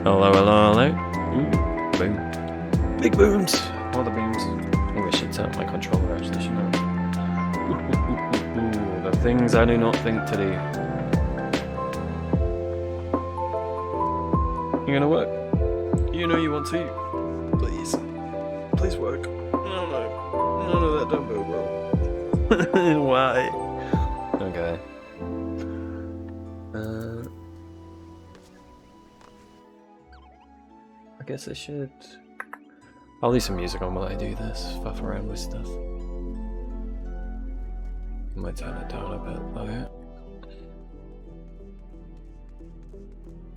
Hello, hello, hello. Ooh, boom. Big booms. All the booms. Maybe I should turn up my controller actually, shouldn't I? Ooh, the things I do not think to do. You gonna work? You know you want to. Please. Please work. No. None of that don't go well. Why? Okay. I guess I should. I'll leave some music on while I do this. Fuff around with stuff. Might turn it down a bit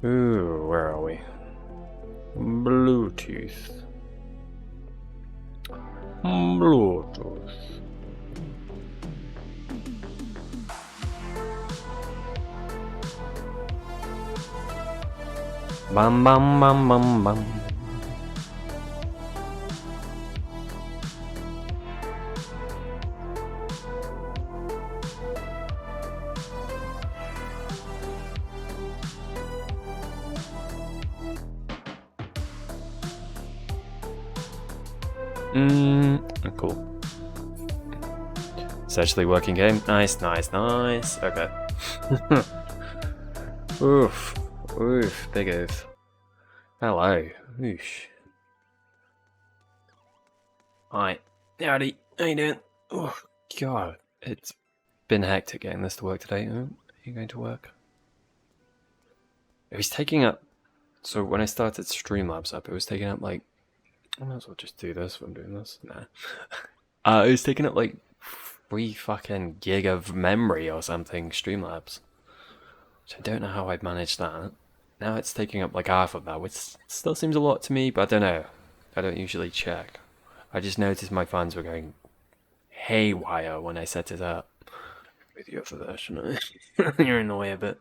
though. Ooh, where are we? Bluetooth. Bluetooth. Bam bam bam bam bam. Cool. It's actually working game. Nice. Okay. Oof. Big oof. Hello. Oosh. Hi. Howdy. How you doing? Oh, God. It's been hectic getting this to work today. Are you going to work? It was taking up... So when I started Streamlabs up, it was taking up like... I might as well just do this when I'm doing this. Nah. It was taking up like 3 fucking gig of memory or something, Streamlabs. Which I don't know how I'd managed that. Now it's taking up like half of that, which still seems a lot to me, but I don't know. I don't usually check. I just noticed my fans were going haywire when I set it up. With the other version, you're in the way a bit.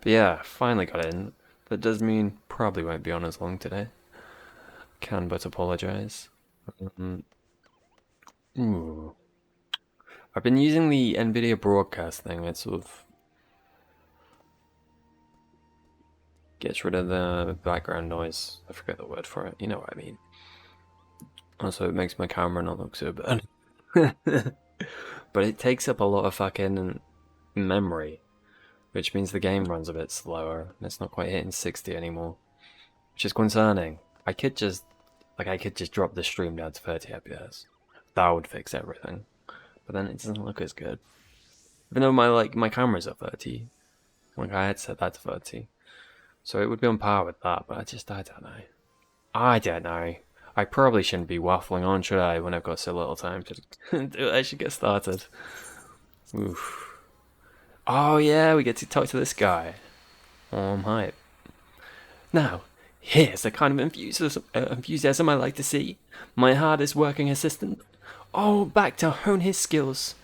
But yeah, finally got it in. That does mean probably won't be on as long today. Can but apologize. Ooh. I've been using the NVIDIA broadcast thing. It sort of gets rid of the background noise. I forget the word for it. You know what I mean. Also, it makes my camera not look so bad. But it takes up a lot of fucking memory, which means the game runs a bit slower, and it's not quite hitting 60 anymore, which is concerning. I could just drop the stream down to 30 FPS. That would fix everything. But then it doesn't look as good. Even though my camera's at 30. Like I had set that to 30. So it would be on par with that, but I don't know. I don't know. I probably shouldn't be waffling on, should I, when I've got so little time to do it? I should get started. Oof. Oh yeah, we get to talk to this guy. Oh, I'm hype. Now, here's the kind of enthusiasm I like to see. My hardest working assistant. Oh, back to hone his skills.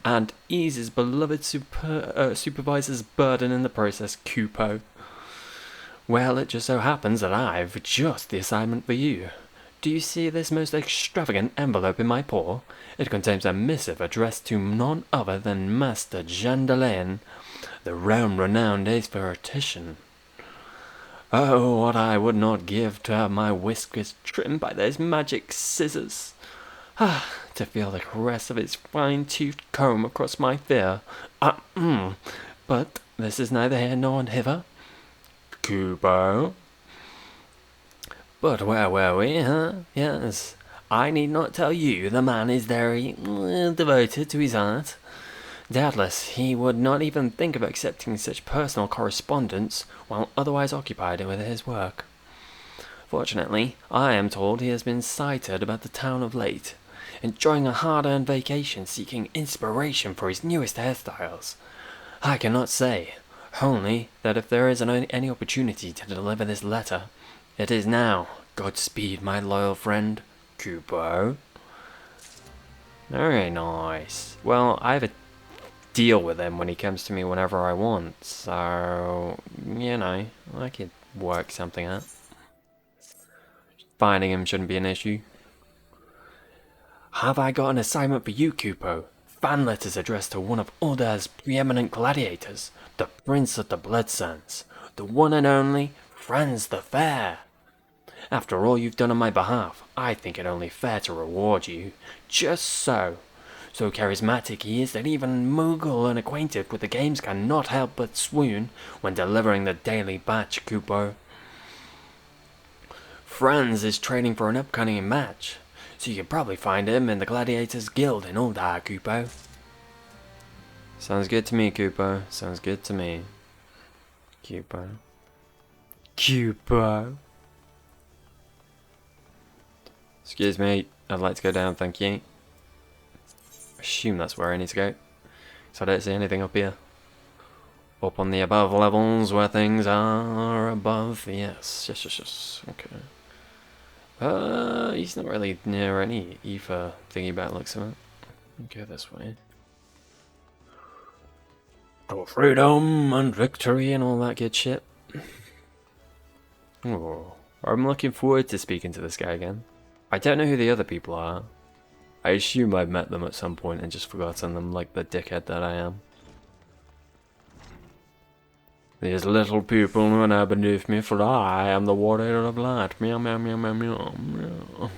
And ease his beloved supervisor's burden in the process, Kupo. Well, it just so happens that I've just the assignment for you. Do you see this most extravagant envelope in my paw? It contains a missive addressed to none other than Master Jandalain, the realm-renowned aesthetician. Oh, what I would not give to have my whiskers trimmed by those magic scissors. To feel the caress of its fine-toothed comb across my fur. But this is neither here nor hither. Kubo. But where were we, huh? Yes, I need not tell you the man is very devoted to his art. Doubtless, he would not even think of accepting such personal correspondence while otherwise occupied with his work. Fortunately, I am told he has been sighted about the town of late, enjoying a hard-earned vacation seeking inspiration for his newest hairstyles. I cannot say, only that if there is any opportunity to deliver this letter, it is now. Godspeed, my loyal friend, Kubo. Very nice. Well, I have a deal with him when he comes to me whenever I want, so, you know, I could work something out. Finding him shouldn't be an issue. Have I got an assignment for you, Kupo? Fan letters addressed to one of Orda's preeminent gladiators, the Prince of the Blood Sands, the one and only Franz the Fair! After all you've done on my behalf, I think it only fair to reward you. Just so. So charismatic he is that even Moogle unacquainted with the games cannot help but swoon when delivering the daily batch, Kupo. Franz is training for an upcoming match, so you can probably find him in the Gladiators Guild in Uldar, Kupo. Sounds good to me, Kupo. Sounds good to me. Kupo. Kupo. Excuse me, I'd like to go down, thank you. I assume that's where I need to go, so I don't see anything up here. Up on the above levels where things are above, yes, okay. He's not really near any ether thingy by the looks of it. Go this way. For freedom and victory and all that good shit. Oh, I'm looking forward to speaking to this guy again. I don't know who the other people are. I assume I've met them at some point and just forgotten them like the dickhead that I am. These little people who are now beneath me, for I am the warrior of light. Meow, meow, meow, meow, meow, meow.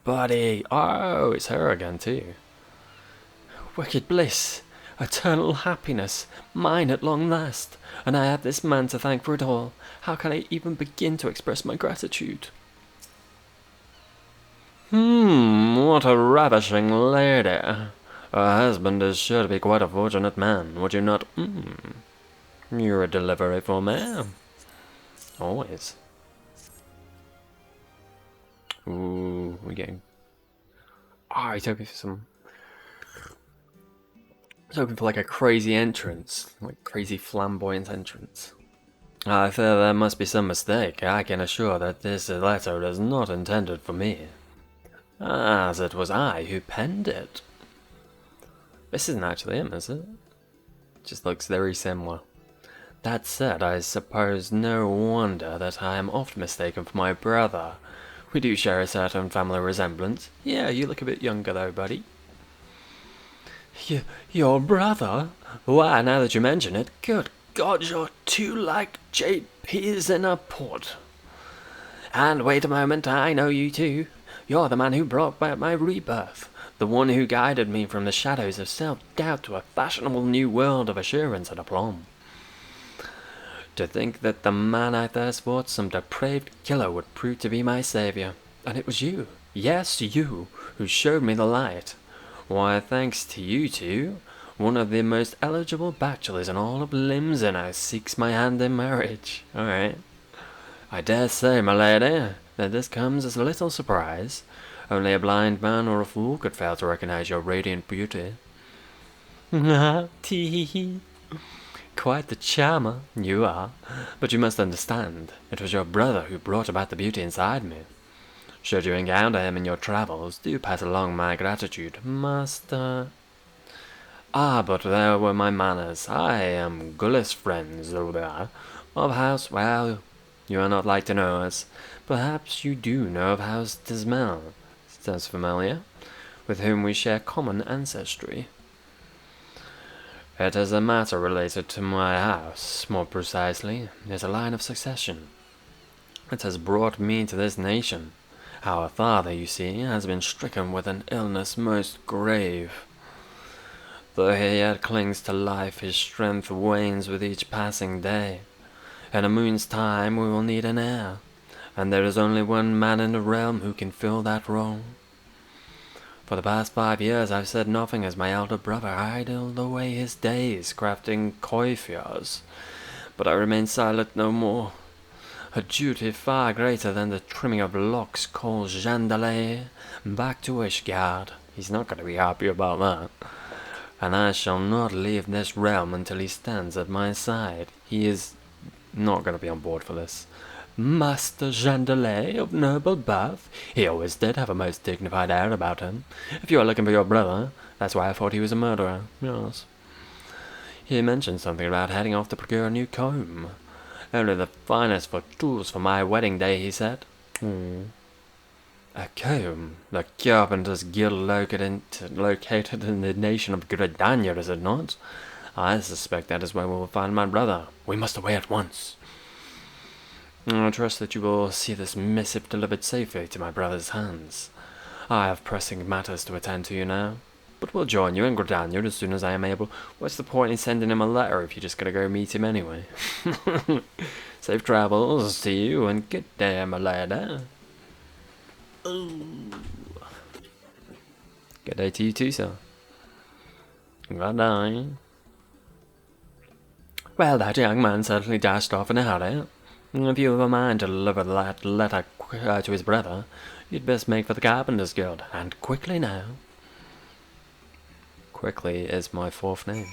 Buddy! Oh, it's her again too. Wicked bliss, eternal happiness, mine at long last, and I have this man to thank for it all. How can I even begin to express my gratitude? What a ravishing lady. Her husband is sure to be quite a fortunate man, would you not? You're a delivery for me. Always. Ooh, we're getting... Oh, he's hoping for some... I was hoping for like a crazy entrance, like crazy flamboyant entrance. I fear there must be some mistake. I can assure that this letter is not intended for me, as it was I who penned it. This isn't actually him, is it? Just looks very similar. That said, I suppose no wonder that I am oft mistaken for my brother. We do share a certain family resemblance. Yeah, you look a bit younger though, buddy. Your brother? Why, now that you mention it, good God, you're too like JP's in a pot. And wait a moment, I know you too. You're the man who brought back my rebirth. The one who guided me from the shadows of self-doubt to a fashionable new world of assurance and aplomb. To think that the man I thirst for, some depraved killer, would prove to be my saviour. And it was you, yes you, who showed me the light. Why, thanks to you two, one of the most eligible bachelors in all of Limsa now seeks my hand in marriage. Alright. I dare say, my lady, that this comes as a little surprise. Only a blind man or a fool could fail to recognize your radiant beauty. Tee-hee-hee. Quite the charmer, you are. But you must understand, it was your brother who brought about the beauty inside me. Should you encounter him in your travels, do pass along my gratitude, master. Ah, but there were my manners. I am Gullis friends, of House, well, you are not like to know us. Perhaps you do know of House Dismal. Sounds familiar. With whom we share common ancestry. It is a matter related to my house, more precisely. There's a line of succession. It has brought me to this nation. Our father, you see, has been stricken with an illness most grave. Though he yet clings to life, his strength wanes with each passing day. In a moon's time we will need an heir, and there is only one man in the realm who can fill that role. For the past 5 years I've said nothing as my elder brother idled away his days crafting coiffures, but I remain silent no more. A duty far greater than the trimming of locks calls Jandalet back to Ishgard. He's not going to be happy about that. And I shall not leave this realm until he stands at my side. He is not going to be on board for this. Master Jandalet of noble birth? He always did have a most dignified air about him. If you are looking for your brother, that's why I thought he was a murderer. Yes. He mentioned something about heading off to procure a new comb. Only the finest for tools for my wedding day, he said. A comb? The Carpenters' Guild located in the nation of Gridania, is it not? I suspect that is where we will find my brother. We must away at once. I trust that you will see this missive delivered safely to my brother's hands. I have pressing matters to attend to you now, but will join you in Gridania as soon as I am able. What's the point in sending him a letter if you're just gonna go meet him anyway? Safe travels to you, and good day, my lad. Ooh. Good day to you too, sir. Good-bye. Well, that young man certainly dashed off in a hurry. If you have a mind to deliver that letter to his brother, you'd best make for the Carpenter's Guild, and quickly now. Quickly is my fourth name,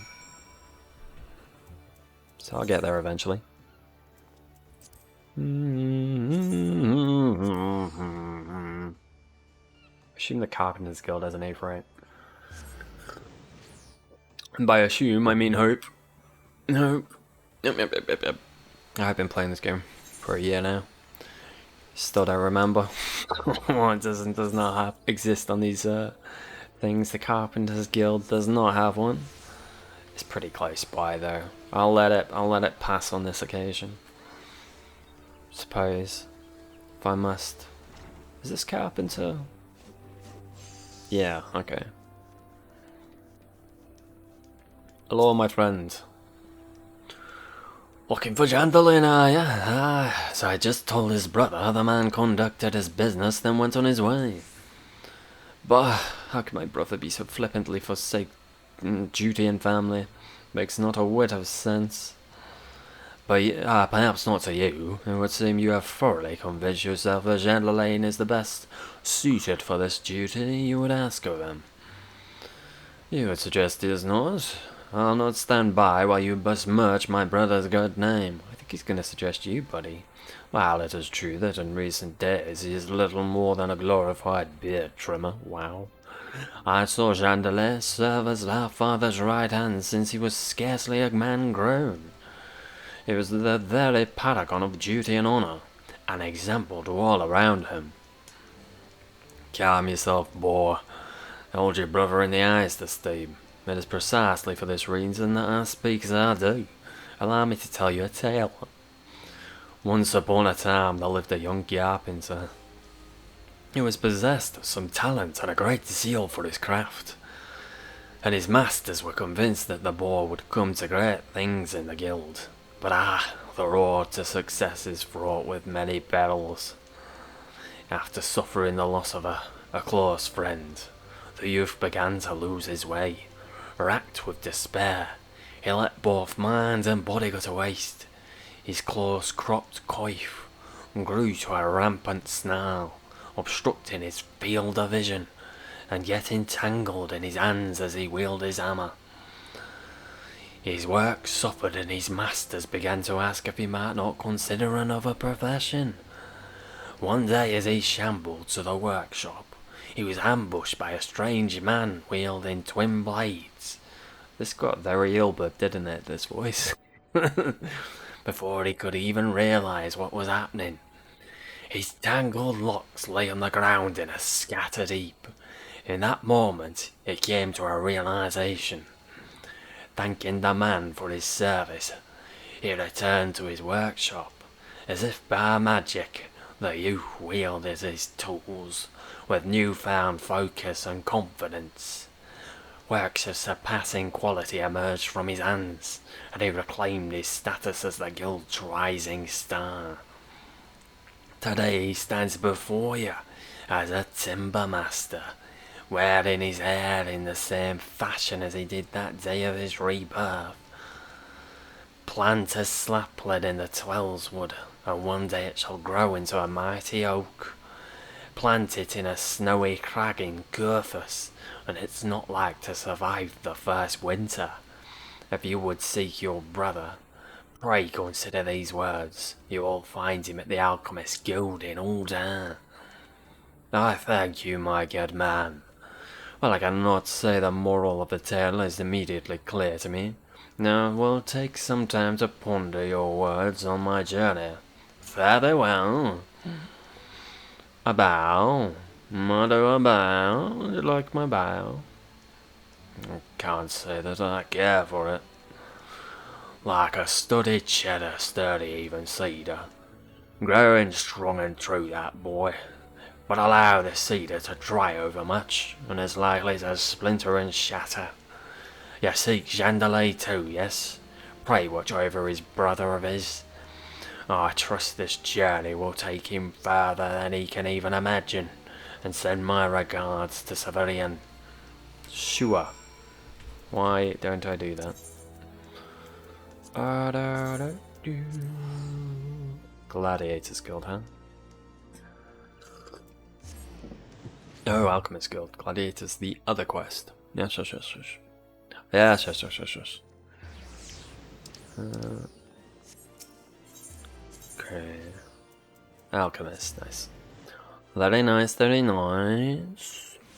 so I'll get there eventually. Assume the Carpenter's Guild has an A for it. And by assume, I mean hope. Hope. Yep. I've been playing this game for a year now. Still don't remember. It does not exist on these things. The Carpenter's Guild does not have one. It's pretty close by though. I'll let it pass on this occasion. Suppose if I must. Is this Carpenter? Yeah. Okay. Hello, my friend. Looking for Jandalin, are ya? So I just told his brother the man conducted his business, then went on his way. But how can my brother be so flippantly forsake duty and family? Makes not a whit of sense. But perhaps not to you. It would seem you have thoroughly convinced yourself that Jandalin is the best suited for this duty you would ask of him. You would suggest he is not? I'll not stand by while you besmirch my brother's good name. I think he's going to suggest you, buddy. While it is true that in recent days he is little more than a glorified beard trimmer, wow. I saw Jandalin serve as our father's right hand since he was scarcely a man grown. He was the very paragon of duty and honour, an example to all around him. Calm yourself, boy. Hold your brother in the eyes this time. It is precisely for this reason that I speak as I do. Allow me to tell you a tale. Once upon a time there lived a young carpenter. He was possessed of some talent and a great zeal for his craft, and his masters were convinced that the boy would come to great things in the guild. But the road to success is fraught with many perils. After suffering the loss of a close friend, the youth began to lose his way. Racked with despair, he let both mind and body go to waste. His close-cropped coif grew to a rampant snarl, obstructing his field of vision, and yet entangled in his hands as he wielded his hammer. His work suffered, and his masters began to ask if he might not consider another profession. One day as he shambled to the workshop, he was ambushed by a strange man wielding twin blades. This got very Hilbert, didn't it, this voice? Before he could even realise what was happening, his tangled locks lay on the ground in a scattered heap. In that moment, it came to a realisation. Thanking the man for his service, he returned to his workshop. As if by magic, the youth wielded his tools with newfound focus and confidence. Works of surpassing quality emerged from his hands, and he reclaimed his status as the guild's rising star. Today he stands before you as a timber master, wearing his hair in the same fashion as he did that day of his rebirth. Plant a slaplet in the Twellswood, and one day it shall grow into a mighty oak. Plant it in a snowy crag in Gurthus, and it's not like to survive the first winter. If you would seek your brother, pray consider these words. You will find him at the Alchemist's Guild in Aldan. I thank you, my good man. Well, I cannot say the moral of the tale is immediately clear to me. Now, it will take some time to ponder your words on my journey. Very well. A bow. I do a bow. You like my bow? I can't say that I care for it. like a studded cheddar, sturdy even cedar. Growing strong and true, that boy. But allow the cedar to dry overmuch, and it's likely to splinter and shatter. You seek Chandelier too, yes? Pray watch over his brother of his. I trust this journey will take him further than he can even imagine, and send my regards to Civilian. Sure. Why don't I do that? Gladiators Guild, huh? Oh, Alchemist Guild. Gladiators, the other quest. Yes. Yes. Okay. Alchemist, nice. Very nice.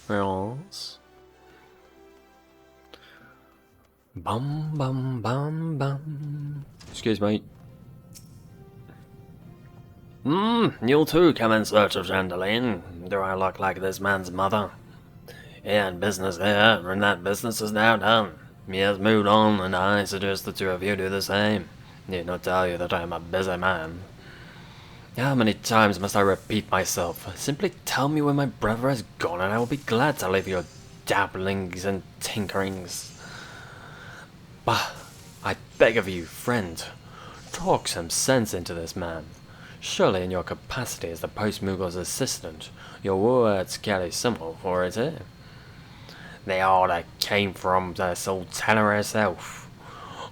Yes. Bum. Excuse me. You'll too come in search of Chandelier. Do I look like this man's mother? He had business there, and that business is now done. He has moved on, and I suggest the two of you do the same. Need not tell you that I am a busy man. How many times must I repeat myself? Simply tell me where my brother has gone, and I will be glad to leave your dabblings and tinkerings. Bah, I beg of you, friend, talk some sense into this man. Surely in your capacity as the Postmoogle's assistant, your words carry some authority. The order came from the Sultana herself.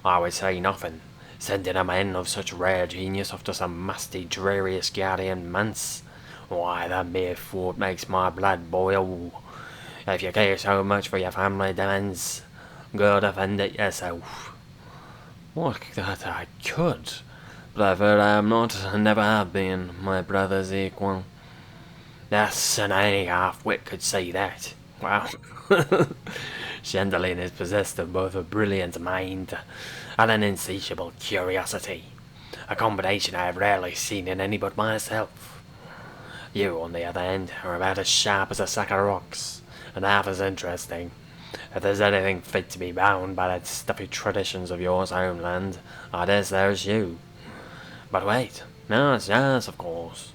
I would say nothing, sending a man of such rare genius off to some musty, dreary Asgardian manse. Why, the mere thought makes my blood boil. If you care so much for your family demands, go defend it yourself. What that I could, but I've heard I am not, and never have been, my brother's equal. Yes, and any half-wit could say that. Wow. Chandelier is possessed of both a brilliant mind and an insatiable curiosity, a combination I have rarely seen in any but myself. You, on the other hand, are about as sharp as a sack of rocks, and half as interesting. If there's anything fit to be bound by the stuffy traditions of your homeland, I guess there's you. But wait, yes, of course.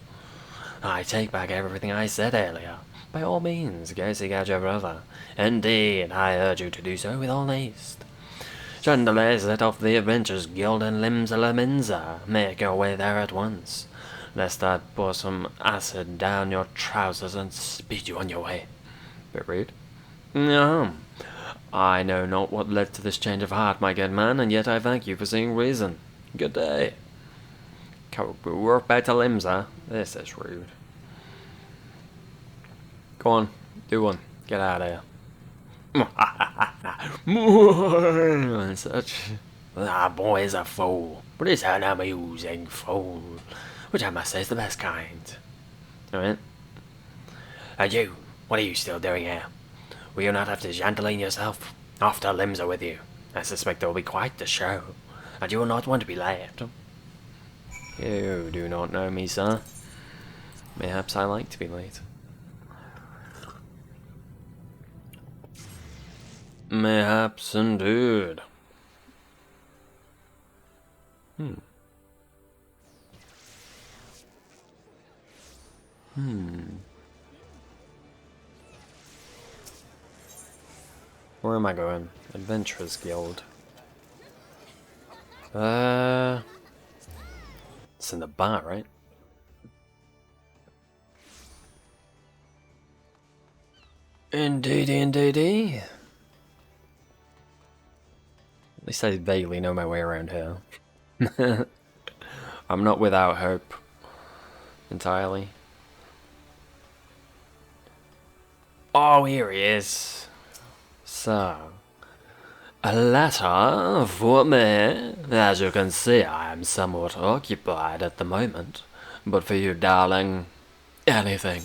I take back everything I said earlier. By all means, go seek out your brother. Indeed, I urge you to do so with all haste. Chandelier set off the Adventurers Guild in Limsa. Make your way there at once, lest I pour some acid down your trousers and speed you on your way. Bit rude. I know not what led to this change of heart, my good man, and yet I thank you for seeing reason. Good day. We're back to Limsa. This is rude. Go on, do one. Get out of here. Such. That boy is a fool, but he's an amusing fool, which I must say is the best kind. Alright. And you, what are you still doing here? Will you not have to Chandelier yourself? After Limsa with you. I suspect there will be quite the show, and you will not want to be late. You do not know me, sir. Mayhaps I like to be late. Mayhaps indeed. Where am I going? Adventurers Guild. It's in the bar, right? Indeedy. At least I vaguely know my way around here. I'm not without hope. Entirely. Oh, here he is. So, a letter for me. As you can see, I am somewhat occupied at the moment. But for you, darling, anything.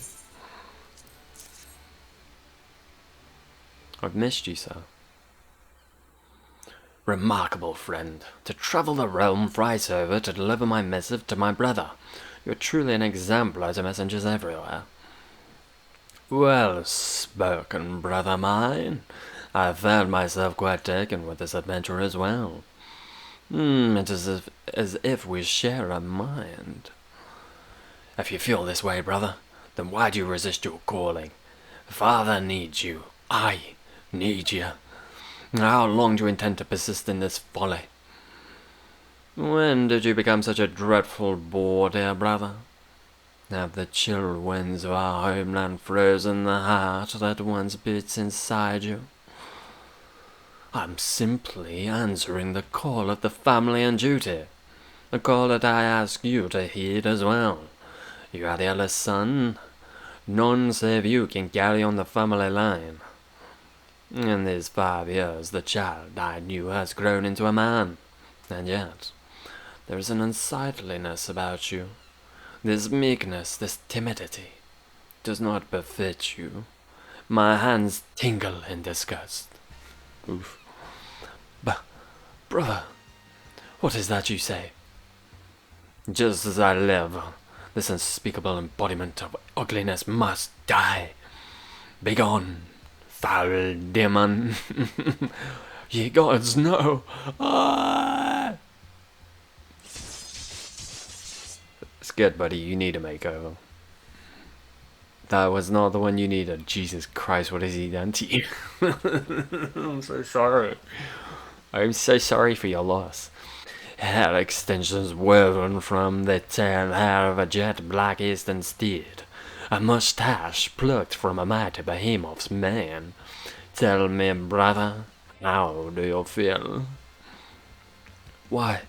I've missed you, sir. Remarkable friend, to travel the realm thrice over to deliver my missive to my brother. You're truly an exemplar to messengers everywhere. Well spoken, brother mine. I found myself quite taken with this adventure as well. It is as if we share a mind. If you feel this way, brother, then why do you resist your calling? Father needs you. I need you. How long do you intend to persist in this folly? When did you become such a dreadful bore, dear brother? Have the chill winds of our homeland frozen the heart that once beats inside you? I'm simply answering the call of the family and duty, a call that I ask you to heed as well. You are the eldest son. None save you can carry on the family line. In these 5 years, the child I knew has grown into a man, and yet there is an unsightliness about you. This meekness, this timidity, does not befit you. My hands tingle in disgust. Oof. But, brother, what is that you say? Just as I live, this unspeakable embodiment of ugliness must die. Begone, foul demon. Ye gods, no. Ah! It's good, buddy. You need a makeover. That was not the one you needed. Jesus Christ, what has he done to you? I'm so sorry. I'm so sorry for your loss. Hair extensions woven from the tan hair of a jet black eastern steed. A mustache plucked from a mighty behemoth's mane. Tell me, brother, how do you feel? Why,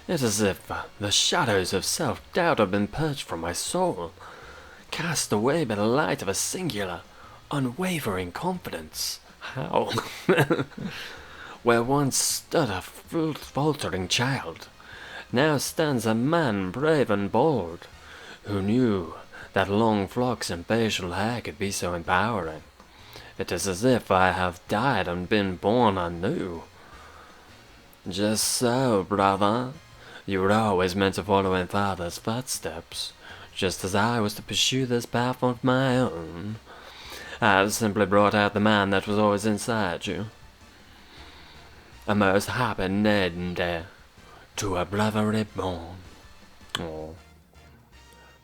it is as if the shadows of self-doubt have been purged from my soul, cast away by the light of a singular, unwavering confidence. How? Where once stood a faltering child, now stands a man brave and bold, who knew that long flocks and facial hair could be so empowering. It is as if I have died and been born anew. Just so, brother. You were always meant to follow in father's footsteps, just as I was to pursue this path of my own. I have simply brought out the man that was always inside you. A most happy end to a brother reborn. Oh.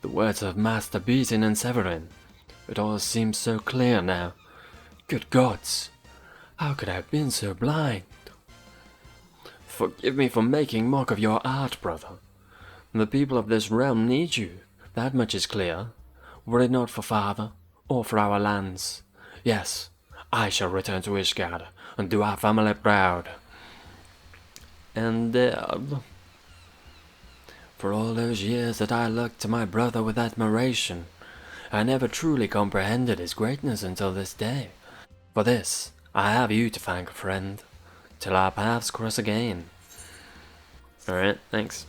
The words of Master Beaton and Severin. It all seems so clear now. Good gods, how could I have been so blind? Forgive me for making mock of your art, brother. The people of this realm need you, that much is clear. Were it not for father, or for our lands, yes, I shall return to Ishgard, and do our family proud. And for all those years that I looked to my brother with admiration, I never truly comprehended his greatness until this day. For this, I have you to thank, friend, till our paths cross again. Alright, thanks.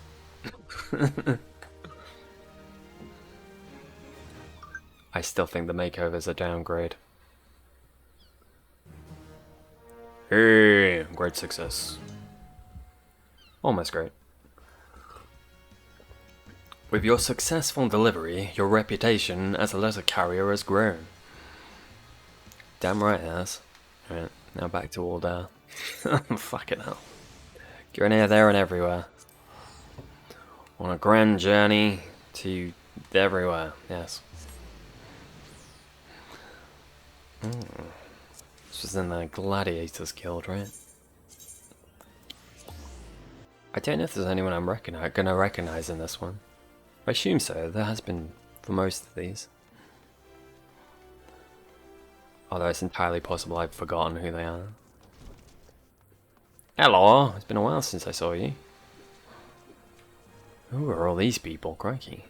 I still think the makeover's a downgrade. Hey, great success. Almost great. With your successful delivery, your reputation as a letter carrier has grown. Damn right it has. Alright, now back to order. Fucking hell. Going here, there, and everywhere. On a grand journey to everywhere, yes. This was in the Gladiators Guild, right? I don't know if there's anyone I'm gonna recognize in this one. I assume so, there has been for most of these. Although it's entirely possible I've forgotten who they are. Hello, it's been a while since I saw you. Who are all these people, crikey?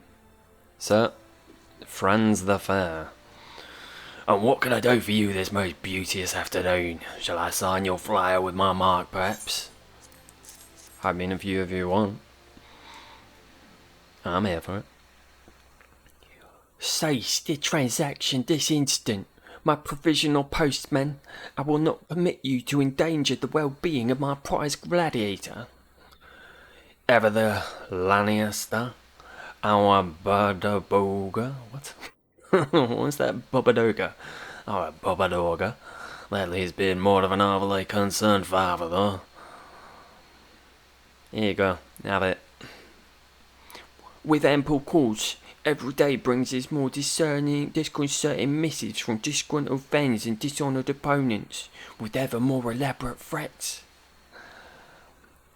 Sir, Franz the Fair. And what can I do for you this most beauteous afternoon? Shall I sign your flyer with my mark, perhaps? I mean, if you want. I'm here for it. Cease the transaction this instant, my provisional postman. I will not permit you to endanger the well-being of my prize gladiator. Ever the Lannister, our Bardaboga. What? What's that? Bobadoga. Our Bobadoga. Lately he's been more of an overly concerned father, though. Here you go. Have it. With ample cause, every day brings us more disconcerting messages from disgruntled fans and dishonoured opponents, with ever more elaborate threats.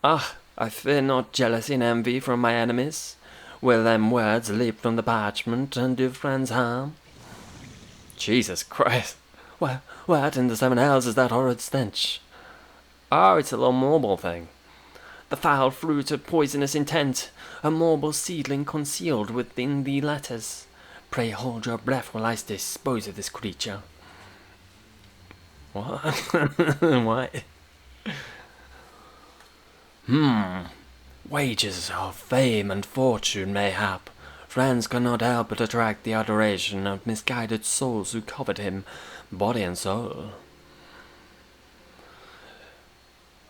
Ah, I fear not jealousy and envy from my enemies. Will them words leap from the parchment and do friends harm? Jesus Christ. What in the seven hells is that horrid stench? Oh, it's a little marble thing. The foul fruit of poisonous intent, a marble seedling concealed within the letters. Pray hold your breath while I dispose of this creature. What? What? Wages of fame and fortune, mayhap. Friends cannot help but attract the adoration of misguided souls who covet him, body and soul.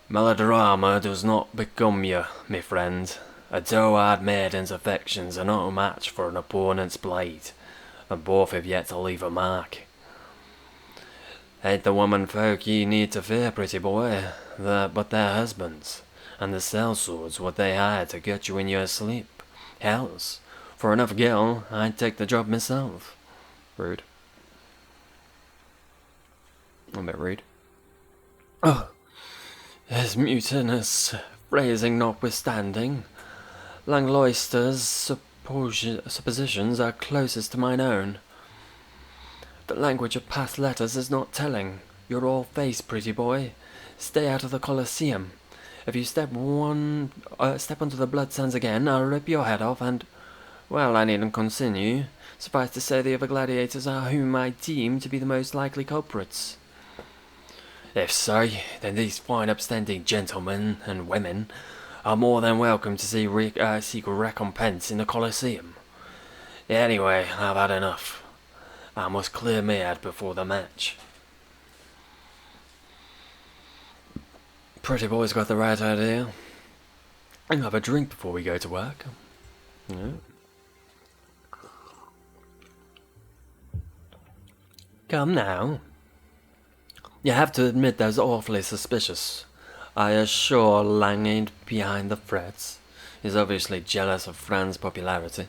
Melodrama does not become you, me friend. A doe-eyed maiden's affections are not a match for an opponent's blade, and both have yet to leave a mark. Ain't the woman folk ye need to fear, pretty boy, but their husbands, and the sellswords what they hire to get you in your sleep. Hells, for enough gil, I'd take the job myself. Rude. A bit rude. Oh. His mutinous phrasing notwithstanding, Langloister's suppositions are closest to mine own. The language of past letters is not telling. You're all face, pretty boy. Stay out of the Colosseum. If you step onto the blood sands again, I'll rip your head off and... Well, I needn't continue. Suffice to say the other gladiators are whom I deem to be the most likely culprits. If so, then these fine upstanding gentlemen and women are more than welcome to seek recompense in the Colosseum. Anyway, I've had enough. I must clear my head before the match. Pretty boy's got the right idea. And have a drink before we go to work. Yeah. Come now. You have to admit that's awfully suspicious. I assure Lang ain't behind the threats. He's obviously jealous of Fran's popularity.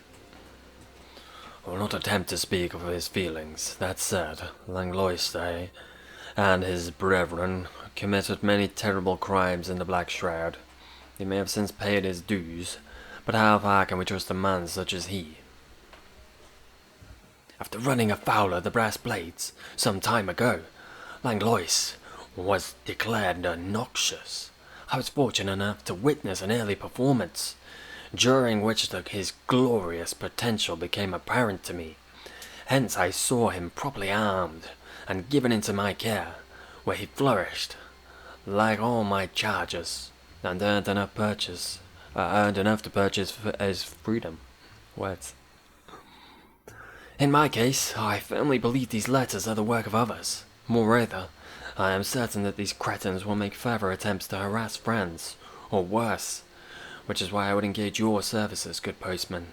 I will not attempt to speak of his feelings. That said, Langlois and his brethren committed many terrible crimes in the Black Shroud. He may have since paid his dues, but how far can we trust a man such as he? After running afoul of the Brass Blades some time ago, Langlois was declared noxious. I was fortunate enough to witness an early performance, during which his glorious potential became apparent to me. Hence I saw him properly armed and given into my care, where he flourished, like all my charges, and earned enough to purchase his freedom. Words. In my case, I firmly believe these letters are the work of others. Moreover, I am certain that these cretins will make further attempts to harass friends, or worse, which is why I would engage your services, good postman,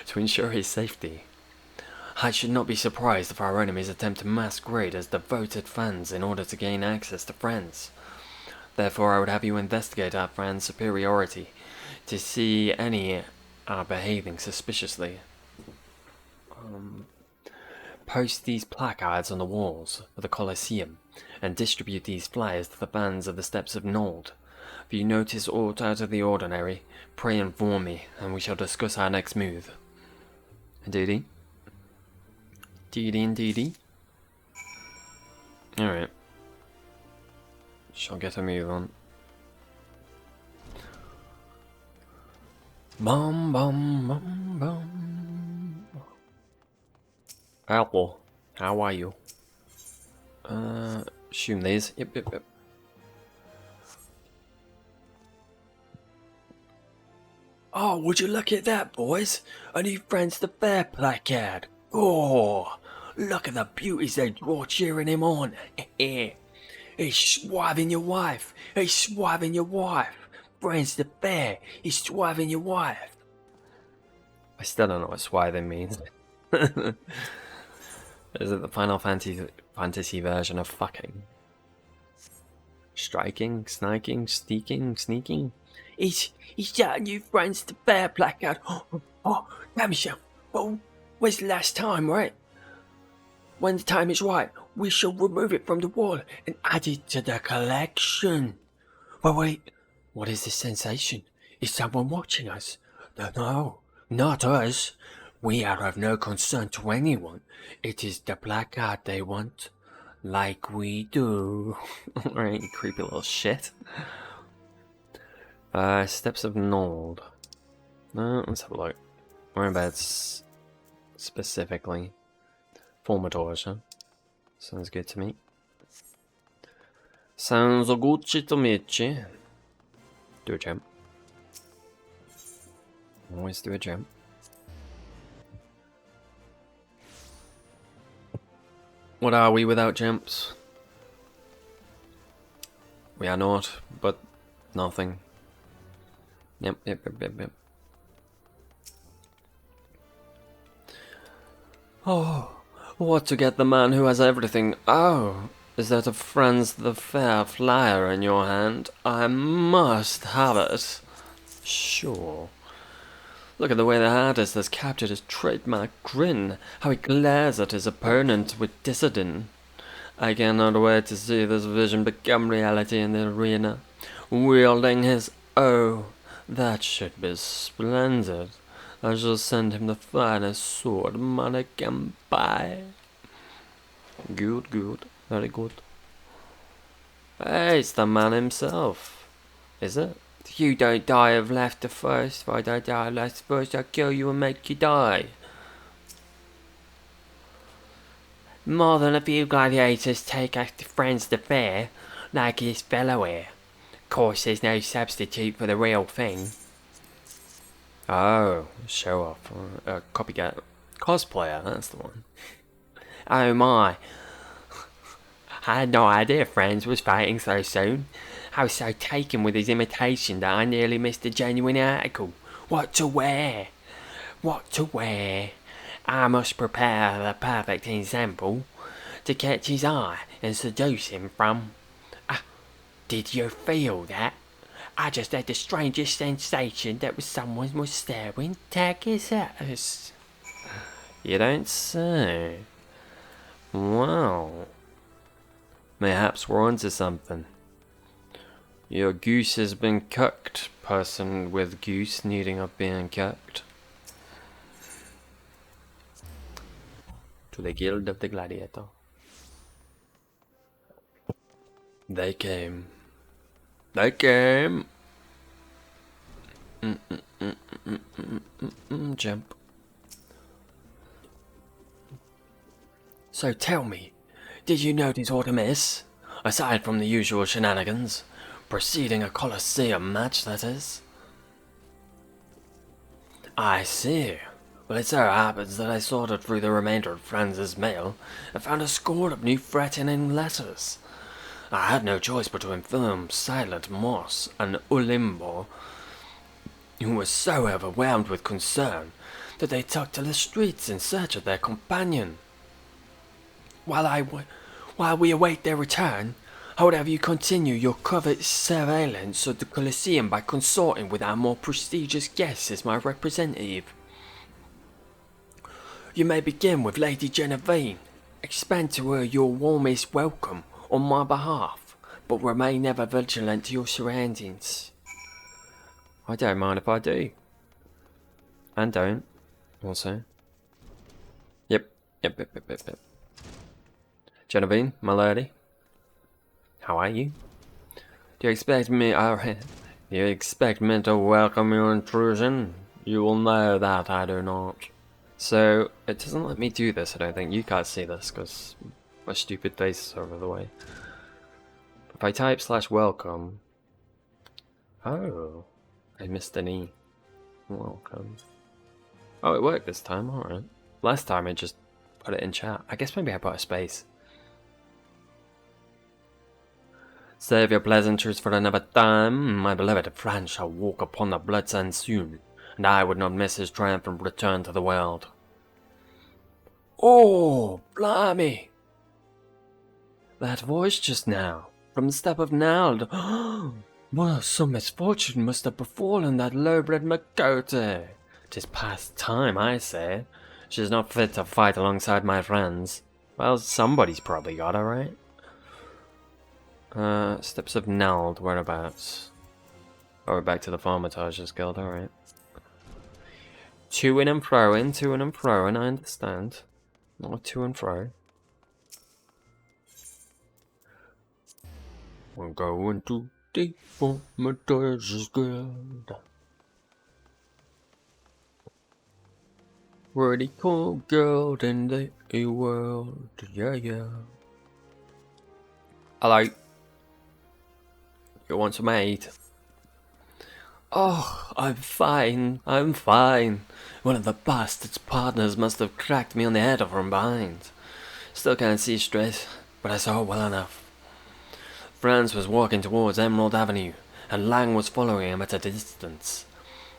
to ensure his safety. I should not be surprised if our enemies attempt to masquerade as devoted fans in order to gain access to friends. Therefore, I would have you investigate our friends' superiority to see any are behaving suspiciously. Post these placards on the walls of the Colosseum, and distribute these flyers to the fans of the Steps of Nord. If you notice aught out of the ordinary, pray inform me, and we shall discuss our next move. Indeedy? Deedy indeedy? Alright. Shall get a move on. Bum bum bum bum. Apple, how are you? Assume these. Yep. Oh, would you look at that, boys? A new Friends the Fair placard. Oh, look at the beauties they draw cheering him on. He's swiving your wife. He's swiving your wife. Friends the Fair. He's swiving your wife. I still don't know what swiving means. Is it the Final Fantasy version of fucking? Striking, sniking, steaking, sneaking? Is that new friends the fair placard? Oh, damn yourself. Well, where's the last time, right? When the time is right, we shall remove it from the wall and add it to the collection. But wait, what is this sensation? Is someone watching us? No, not us. We are of no concern to anyone. It is the placard they want. Like we do. Alright, you creepy little shit. Steps of Nord. Let's have a look. Whereabouts specifically? Formators, huh? Sounds good to me. Sounds good to me. Do a jump. Always do a jump. What are we without jumps? We are not, but nothing. Yep. Oh, what to get the man who has everything? Oh, is that a Franz the Fair flyer in your hand? I must have it. Sure. Look at the way the artist has captured his trademark grin, how he glares at his opponent with disdain. I cannot wait to see this vision become reality in the arena. Wielding his that should be splendid. I shall send him the finest sword money can buy. Good, very good. Hey, it's the man himself. Is it? If you don't die of laughter first, if I don't die of laughter first, I'll kill you and make you die. More than a few gladiators take after friends to fair, like this fellow here. Of course, there's no substitute for the real thing. Oh, show off. Copycat. Cosplayer, that's the one. Oh my. I had no idea Franz was fighting so soon. I was so taken with his imitation that I nearly missed a genuine article. What to wear? What to wear? I must prepare the perfect example to catch his eye and seduce him from... did you feel that? I just had the strangest sensation that someone was staring daggers at us. You don't say. Wow. Mayhaps we're onto something. Your goose has been cooked, person with goose needing of being cooked. To the Guild of the Gladiator. They came. They came! Jump. So tell me, did you notice what amiss? Aside from the usual shenanigans, preceding a Colosseum match, that is. I see. Well, it so happens that I sorted through the remainder of Franz's mail and found a score of new threatening letters. I had no choice but to inform Silent Moss and Ulimbo, who were so overwhelmed with concern that they took to the streets in search of their companion. While we await their return, I would have you continue your covert surveillance of the Colosseum by consorting with our more prestigious guests as my representative. You may begin with Lady Genevieve. Expand to her your warmest welcome on my behalf, but remain ever vigilant to your surroundings. I don't mind if I do. And don't, also. Yep. Genevieve, my lady. How are you? Do you expect me to welcome your intrusion? You will know that I do not. So, it doesn't let me do this, I don't think. You can't see this, because my stupid face is over the way. If I type /welcome... Oh, I missed an E. Welcome. Oh, it worked this time, alright. Last time I just put it in chat. I guess maybe I put a space. Save your pleasantries for another time. My beloved Franz shall walk upon the blood sun soon, and I would not miss his triumphant return to the world. Oh, blimey! That voice just now, from the step of Nald. Well, some misfortune must have befallen that low-bred Makoto. 'Tis past time, I say. She's not fit to fight alongside my friends. Well, somebody's probably got her, right? Steps of Nald, whereabouts? Oh, we're back to the Farmitage's Guild, alright. To and fro-in, I understand. Not to and fro. We're going to the Farmitage's Guild. Pretty cool girl in the world, yeah. Hello. You want some aid? Oh, I'm fine. One of the bastard's partners must have cracked me on the head from behind. Still can't see straight, but I saw well enough. Franz was walking towards Emerald Avenue, and Lang was following him at a distance.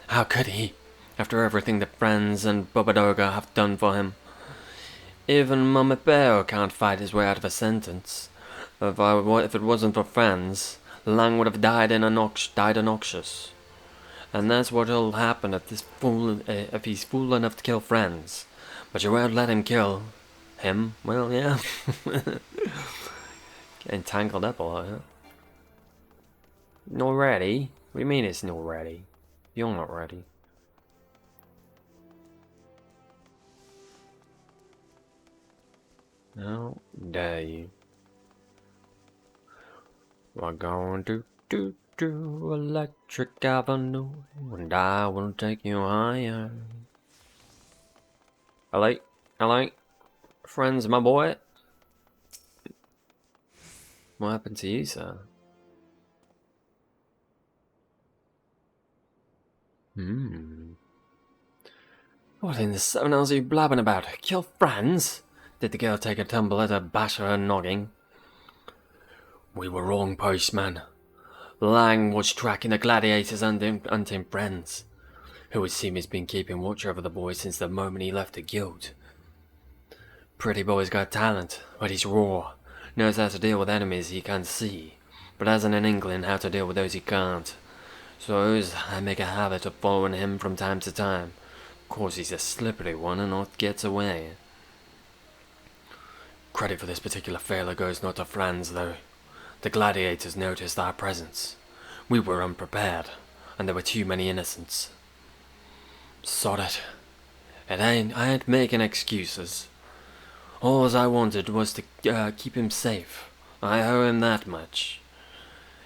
How could he, after everything that Franz and Bobadoga have done for him? Even Mamepeo can't fight his way out of a sentence. If it wasn't for Franz, Lang would have died noxious. And that's what'll happen if he's fool enough to kill Franz. But you won't let him kill him. Well, yeah. Getting tangled up a lot, huh? Not ready? What do you mean it's not ready? You're not ready. How dare you? We're going to Electric Avenue, and I will take you higher. Hello? Friends, my boy? What happened to you, sir? What in the seven hells are you blabbing about? Kill Franz? Did the girl take a tumble at her bash her noggin? We were wrong, postman. Lang was tracking the gladiators hunting Franz, who it seems has been keeping watch over the boy since the moment he left the guild. Pretty boy's got talent, but he's raw, knows how to deal with enemies he can't see, but hasn't an inkling how to deal with those he can't. So I make a habit of following him from time to time. Of course he's a slippery one and not gets away. Credit for this particular failure goes not to Franz, though. The gladiators noticed our presence. We were unprepared, and there were too many innocents. Sod it. I ain't making excuses. All I wanted was to keep him safe. I owe him that much.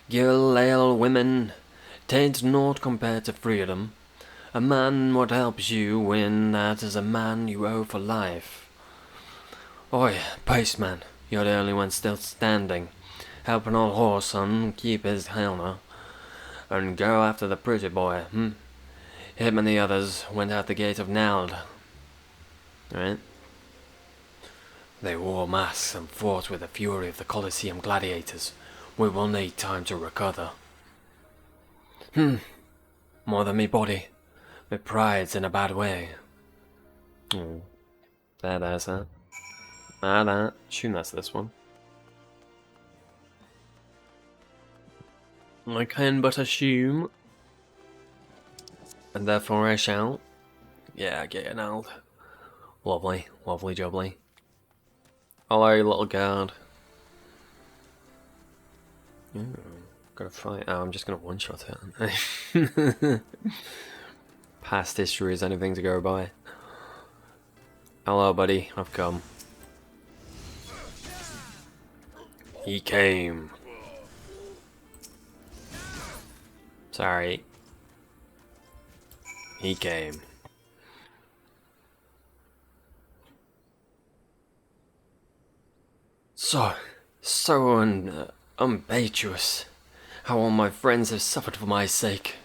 Gill, ale, women, tain't naught compared to freedom. A man what helps you win that is a man you owe for life. Oi, postman, you're the only one still standing. Help an old horse-son keep his helmet, and go after the pretty boy, Him and the others went out the gate of Nald. Right? They wore masks and fought with the fury of the Colosseum gladiators. We will need time to recover. More than me body. Me pride's in a bad way. Badass, huh? That. Assume that's this one. I can but assume. And therefore I shall. Yeah, get an old. Lovely jubbly. Hello, little guard. Ooh, gotta fight. Oh, I'm just gonna one-shot it, aren't I? Past history is anything to go by. Hello, buddy. I've come. He came. Sorry. He came. So impetuous. How all my friends have suffered for my sake.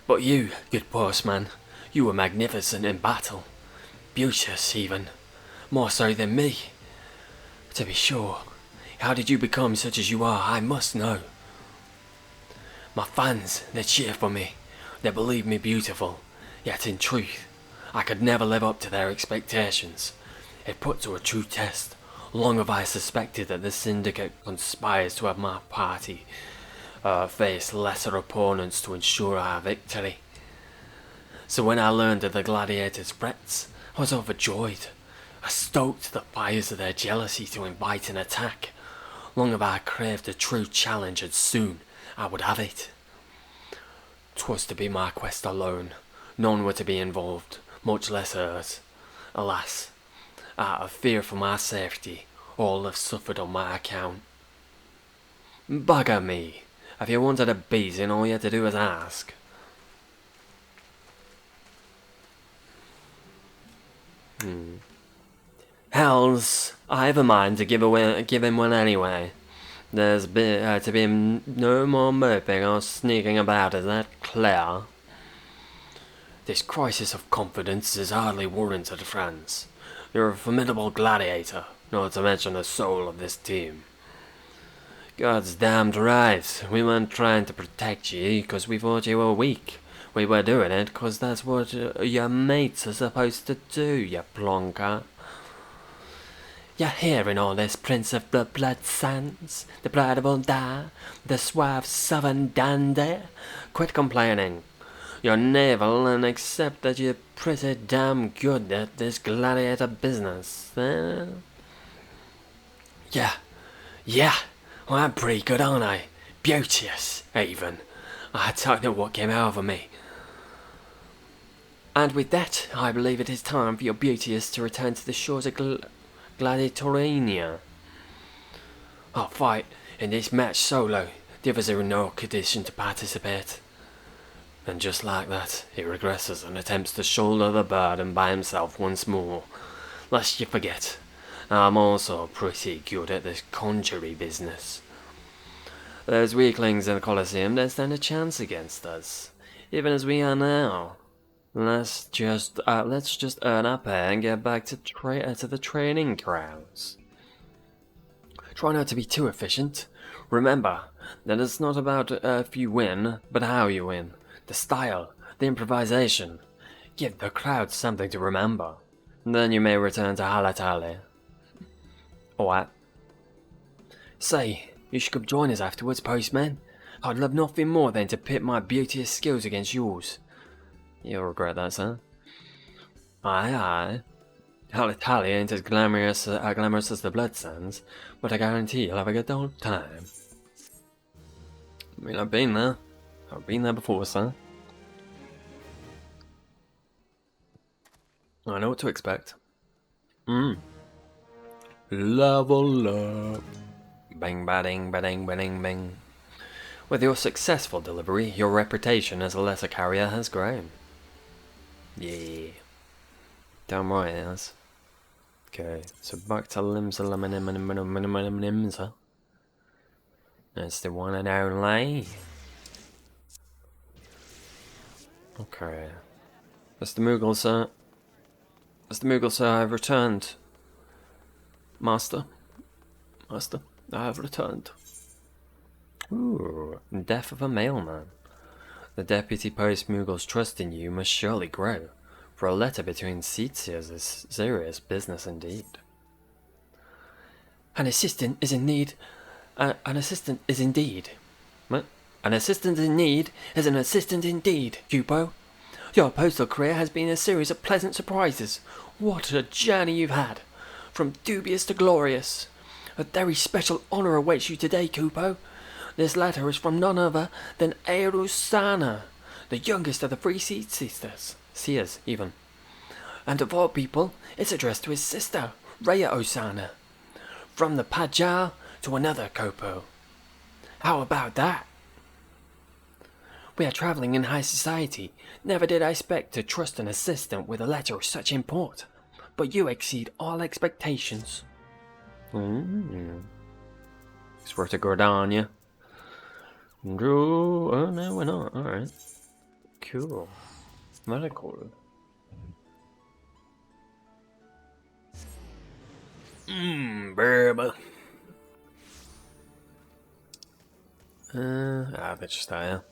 But you, good postman, you were magnificent in battle. Beauteous, even. More so than me. To be sure, how did you become such as you are, I must know. My fans, they cheer for me. They believe me beautiful. Yet in truth, I could never live up to their expectations. If put to a true test, long have I suspected that the syndicate conspires to have my party face lesser opponents to ensure our victory. So when I learned of the gladiators' threats, I was overjoyed. I stoked the fires of their jealousy to invite an attack. Long have I craved a true challenge, and soon I would have it. 'Twas to be my quest alone. None were to be involved, much less hers. Alas, out of fear for my safety, all have suffered on my account. Bugger me! If you wanted a beating, all you had to do was ask. Hells, I've a mind to give him one anyway. There's to be no more moping or sneaking about, is that clear? This crisis of confidence is hardly warranted, Franz. You're a formidable gladiator, not to mention the soul of this team. God's damned right, we weren't trying to protect you because we thought you were weak. We were doing it because that's what your mates are supposed to do, you plonker. You're hearing all this, Prince of the Blood Sands, the pride of Ulda, the suave southern dandy? Quit complaining. You're naval and accept that you're pretty damn good at this gladiator business, eh? Yeah, well, I'm pretty good, aren't I? Beauteous, even. I don't know what came over me. And with that, I believe it is time for your Beauteous to return to the shores of Gladiatorania. I'll fight in this match solo. The others are in no condition to participate. And just like that, he regresses and attempts to shoulder the burden by himself once more. Lest you forget, I'm also pretty good at this conjury business. Those weaklings in the Colosseum don't stand a chance against us, even as we are now. Let's just earn our pay and get back to the training grounds. Try not to be too efficient. Remember that it's not about if you win, but how you win. The style, the improvisation. Give the crowd something to remember. Then you may return to Halatali. Alright. Say, you should come join us afterwards, postman. I'd love nothing more than to pit my beauteous skills against yours. You'll regret that, sir. Aye. Halatali ain't as glamorous as the Blood Sands, but I guarantee you'll have a good old time. I mean, I've been there. I've been there before, sir. I know what to expect. Level up. Bang, ba-ding, ba-ding, ba-ding, bing. With your successful delivery, your reputation as a letter carrier has grown. Yeah. Damn right it has. Okay, so back to Limsa. That's the one and only. Okay. Mr. Moogle, sir. Mr. Moogle, sir, I've returned. Master, I have returned. Ooh, death of a mailman. The Deputy Postmoogle's trust in you must surely grow, for a letter between Seatsiers is serious business indeed. An assistant is in need. What? An assistant in need is an assistant indeed, Cupo. Your postal career has been a series of pleasant surprises. What a journey you've had! From dubious to glorious. A very special honour awaits you today, Cupo. This letter is from none other than Erusana, the youngest of the three sisters. Seers, even. And of all people, it's addressed to his sister, Rhea Osana. From the Pajar to another Copo. How about that? We are travelling in high society. Never did I expect to trust an assistant with a letter of such import. But you exceed all expectations. It's worth a Gordania. Oh no, we're not. Alright. Cool. Very cool. Baby. They're just there.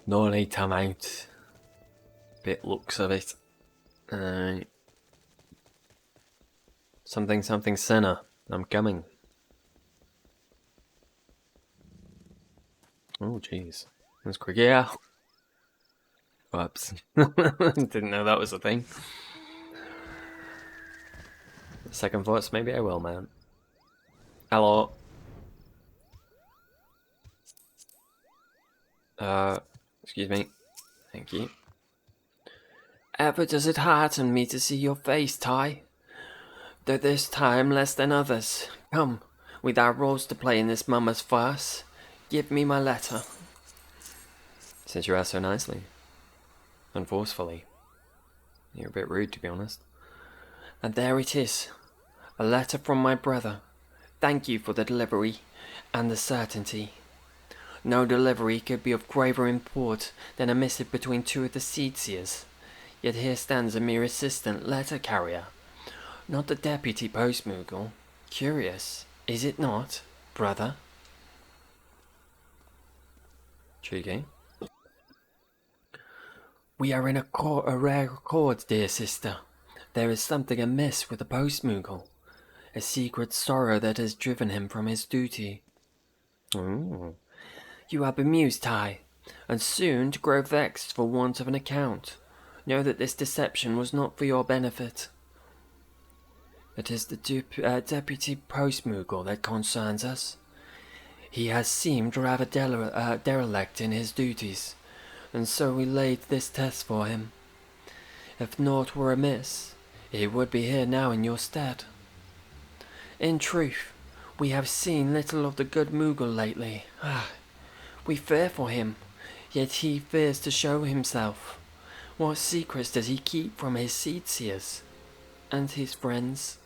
No need to mount. Bit looks of it. Something sinner. I'm coming. jeez. That's quick. Yeah. Whoops. Didn't know that was a thing. Second thoughts, maybe I will, man. Hello. Excuse me. Thank you. Ever does it hearten me to see your face, Ty? Though this time less than others. Come, with our roles to play in this mama's farce, give me my letter. Since you asked so nicely. And forcefully. You're a bit rude, to be honest. And there it is. A letter from my brother. Thank you for the delivery and the certainty. No delivery could be of graver import than a missive between two of the Seedseers. Yet here stands a mere assistant letter carrier, not the deputy Postmoogle. Curious, is it not, brother? Intriguing. We are in a rare accord, dear sister. There is something amiss with the Postmoogle. A secret sorrow that has driven him from his duty. Ooh. You are bemused, Ty, and soon to grow vexed for want of an account. Know that this deception was not for your benefit. It is the deputy Postmoogle that concerns us. He has seemed rather derelict in his duties, and so we laid this test for him. If naught were amiss, he would be here now in your stead. In truth, we have seen little of the good Moogle lately. We fear for him, yet he fears to show himself. What secrets does he keep from his Seedseers and his friends?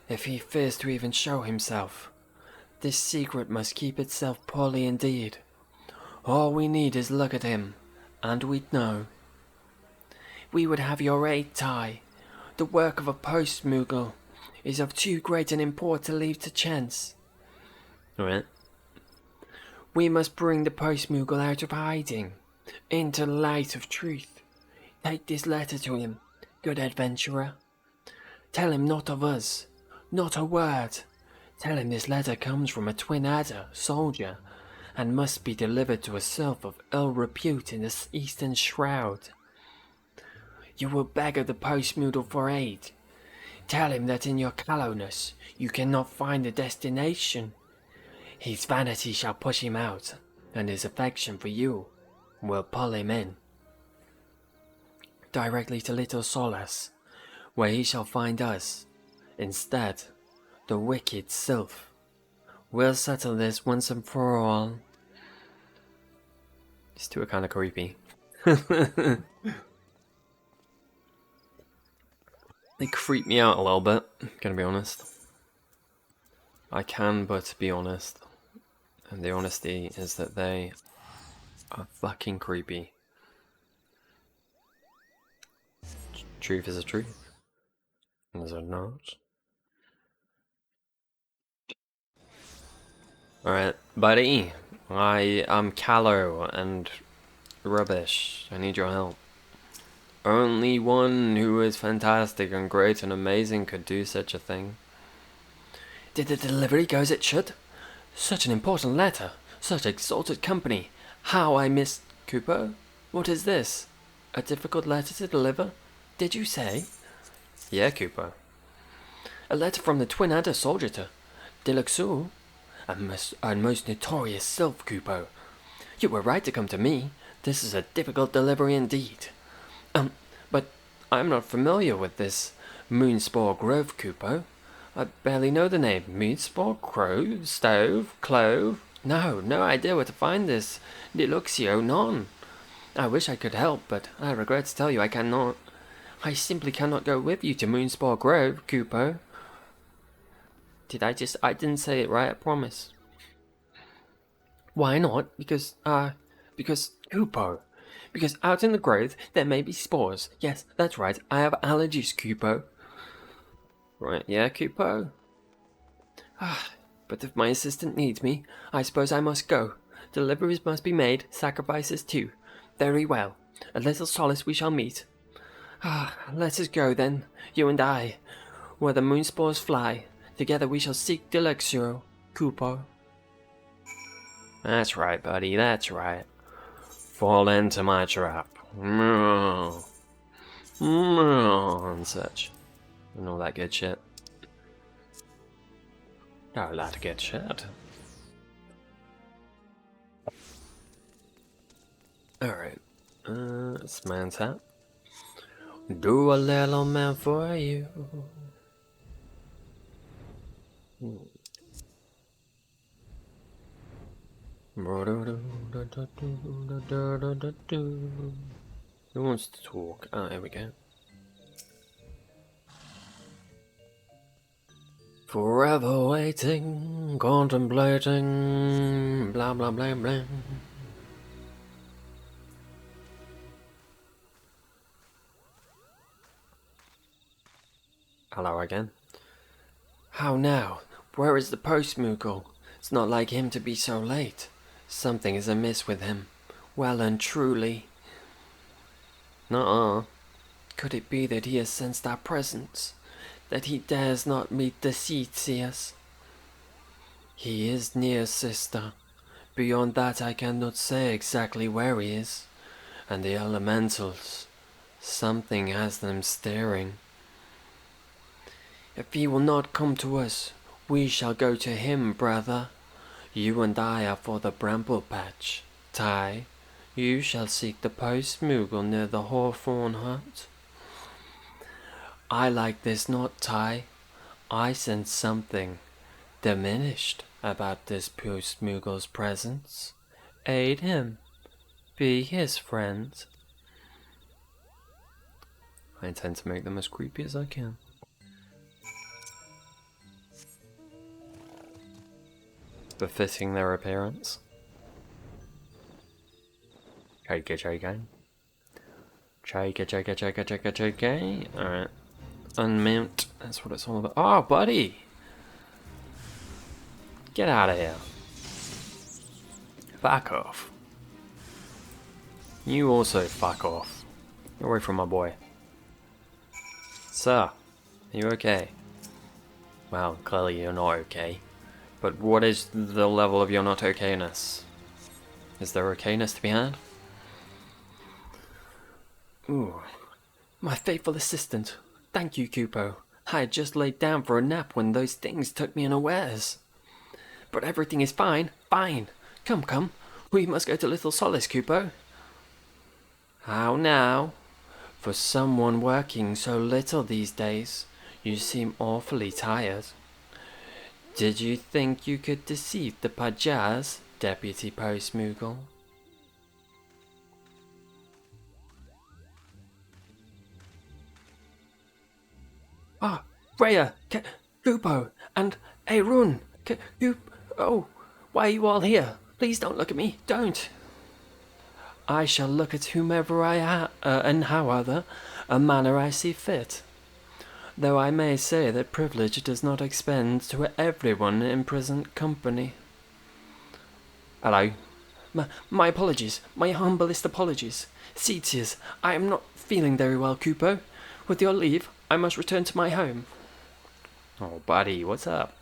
If he fears to even show himself, this secret must keep itself poorly indeed. All we need is look at him, and we'd know. We would have your aid, Ty. The work of a Postmoogle is of too great an import to leave to chance. Alright. We must bring the Postmoogle out of hiding, into the light of truth. Take this letter to him, good adventurer. Tell him not of us, not a word. Tell him this letter comes from a twin adder soldier, and must be delivered to a sylph of ill repute in the eastern shroud. You will beg of the Postmoogle for aid. Tell him that in your callowness you cannot find a destination. His vanity shall push him out, and his affection for you will pull him in. Directly to Little Solace, where he shall find us. Instead, the wicked sylph. We'll settle this once and for all. These two are kind of creepy. They creep me out a little bit, gonna be honest. I can but be honest. And the honesty is that they are fucking creepy. Truth is a truth. Is it not? Alright, buddy. I am callow and rubbish. I need your help. Only one who is fantastic and great and amazing could do such a thing. Did the delivery go as it should? Such an important letter, such exalted company. How I missed Cooper? What is this? A difficult letter to deliver? Did you say? Yeah, Cooper. A letter from the twin adder soldier to Deluxeur? A most notorious sylph, Cooper. You were right to come to me. This is a difficult delivery indeed. But I'm not familiar with this Moonspore Grove, Cooper. I barely know the name. Moonspore, Grove, Stove, Clove? No idea where to find this. Deluxio, none. I wish I could help, but I regret to tell you I cannot. I simply cannot go with you to Moonspore Grove, Cooper. I didn't say it right, I promise. Why not? Because Cooper. Because out in the grove, there may be spores. Yes, that's right, I have allergies, Cooper. Right, yeah, Cooper? But if my assistant needs me, I suppose I must go. Deliveries must be made, sacrifices too. Very well. A little solace we shall meet. Let us go then, you and I. Where the moonspores fly, together we shall seek Deluxio, Cooper. That's right, buddy, that's right. Fall into my trap. And such. And all that good shit. All that good shit. Alright. It's man's hat. Do a little man for you. Who wants to talk? Oh, here we go. Forever waiting, contemplating, blah blah blah blah. Hello again. How now? Where is the Postmoogle? It's not like him to be so late. Something is amiss with him. Well and truly. Nuh-uh. Could it be that he has sensed our presence? That he dares not meet the Theseus? He is near, sister. Beyond that I cannot say exactly where he is. And the elementals. Something has them staring. If he will not come to us, we shall go to him, brother. You and I are for the bramble patch. Ty, you shall seek the Postmoogle near the hawthorn hut. I like this not, Ty. I sense something diminished about this Postmoogle's presence. Aid him. Be his friend. I intend to make them as creepy as I can. Befitting their appearance. JK. Alright. Unmount. That's what it's all about. Oh, buddy! Get out of here. Fuck off. You also fuck off. Get away from my boy. Sir, are you okay? Well, clearly you're not okay. But what is the level of your not okayness? Is there okayness to be had? Ooh. My faithful assistant. Thank you, Kupo. I had just laid down for a nap when those things took me unawares. But everything is fine, fine. Come. We must go to Little Solace, Kupo. How now? For someone working so little these days, you seem awfully tired. Did you think you could deceive the Pajas, Deputy Postmoogle? Ah, Freya, Kupo, and Arun. Oh, why are you all here? Please don't look at me, don't. I shall look at whomever and however a manner I see fit. Though I may say that privilege does not extend to everyone in present company. Hello. My apologies. My humblest apologies. Theseus, I am not feeling very well, Kupo. With your leave, I must return to my home. Oh, buddy, what's up?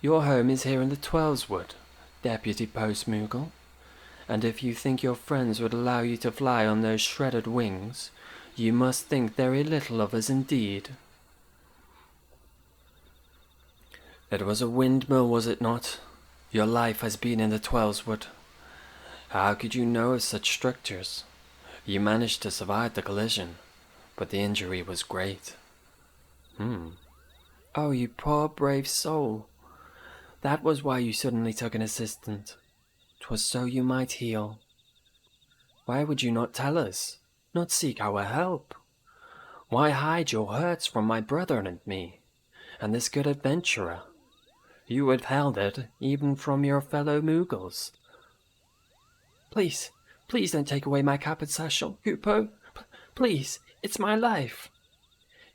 Your home is here in the Twelveswood, Deputy Postmoogle. And if you think your friends would allow you to fly on those shredded wings, you must think very little of us indeed. It was a windmill, was it not? Your life has been in the Twelveswood. How could you know of such structures? You managed to survive the collision, but the injury was great. Oh, you poor brave soul. That was why you suddenly took an assistant. 'Twas so you might heal. Why would you not tell us? Not seek our help? Why hide your hurts from my brother and me, and this good adventurer? You withheld it even from your fellow Moogles. Please don't take away my cap and satchel, Kupo. Please, it's my life.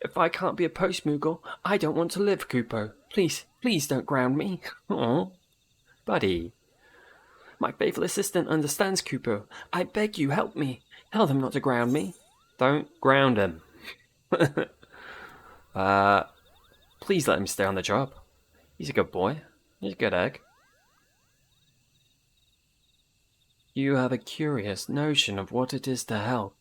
If I can't be a Postmoogle, I don't want to live, Kupo. Please don't ground me. Oh, buddy. My faithful assistant understands, Kupo. I beg you, help me. Tell them not to ground me. Don't ground him. Please let him stay on the job. He's a good boy. He's a good egg. You have a curious notion of what it is to help.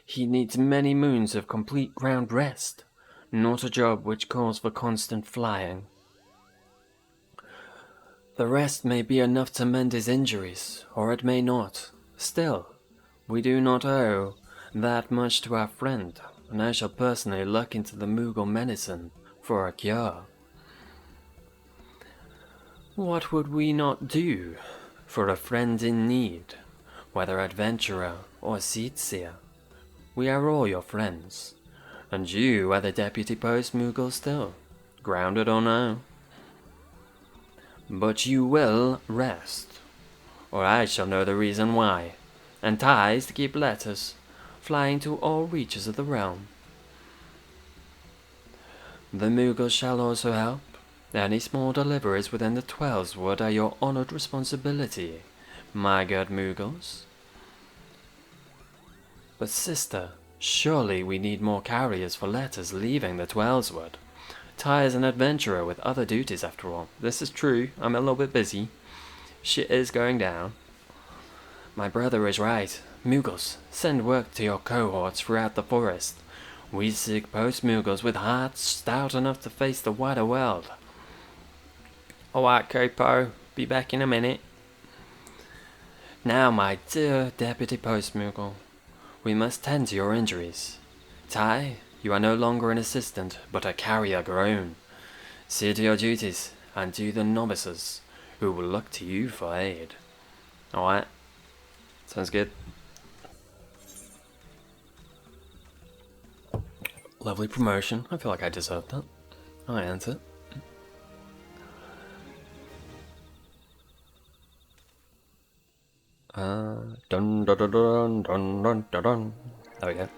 He needs many moons of complete ground rest, not a job which calls for constant flying. The rest may be enough to mend his injuries, or it may not. Still, we do not owe that much to our friend, and I shall personally look into the Moogle medicine for a cure. What would we not do for a friend in need, whether adventurer or seer? We are all your friends, and you are the Deputy Postmoogle still, grounded or no. But you will rest, or I shall know the reason why, and ties to keep letters flying to all reaches of the realm. The Moogles shall also help. Any small deliveries within the 12's wood are your honored responsibility, my good Moogles. But sister, surely we need more carriers for letters leaving the 12's wood. Ty is an adventurer with other duties after all. This is true, I'm a little bit busy. Shit is going down. My brother is right. Moogles, send work to your cohorts throughout the forest. We seek post-Moogles with hearts stout enough to face the wider world. Alright, Copo, be back in a minute. Now, my dear Deputy Postmoogle, we must tend to your injuries. Ty, you are no longer an assistant, but a carrier grown. See to your duties, and to the novices, who will look to you for aid. Alright, sounds good. Lovely promotion. I feel like I deserved that. I earned it. Dun dun dun dun dun dun dun dun. There we go.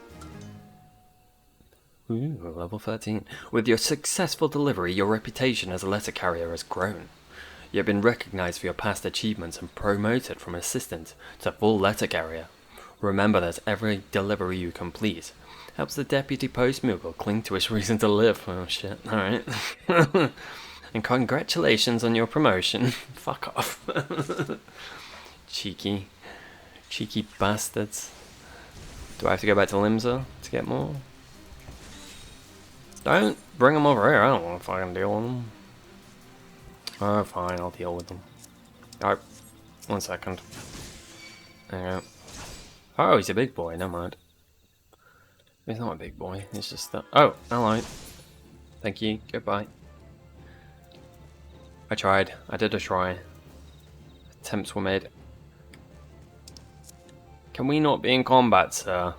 Ooh, level 13. With your successful delivery, your reputation as a letter carrier has grown. You have been recognized for your past achievements and promoted from assistant to full letter carrier. Remember that every delivery you complete helps the Deputy Postmoogle cling to his reason to live. Oh shit, alright. And congratulations on your promotion. Fuck off. Cheeky bastards. Do I have to go back to Limsa to get more? Don't bring them over here, I don't want to fucking deal with them. Oh, fine, I'll deal with them. Alright, 1 second. There you go. Oh, he's a big boy, never mind. He's not a big boy, he's just that. Oh, hello. Thank you, goodbye. I tried, I did a try. Attempts were made. Can we not be in combat, sir?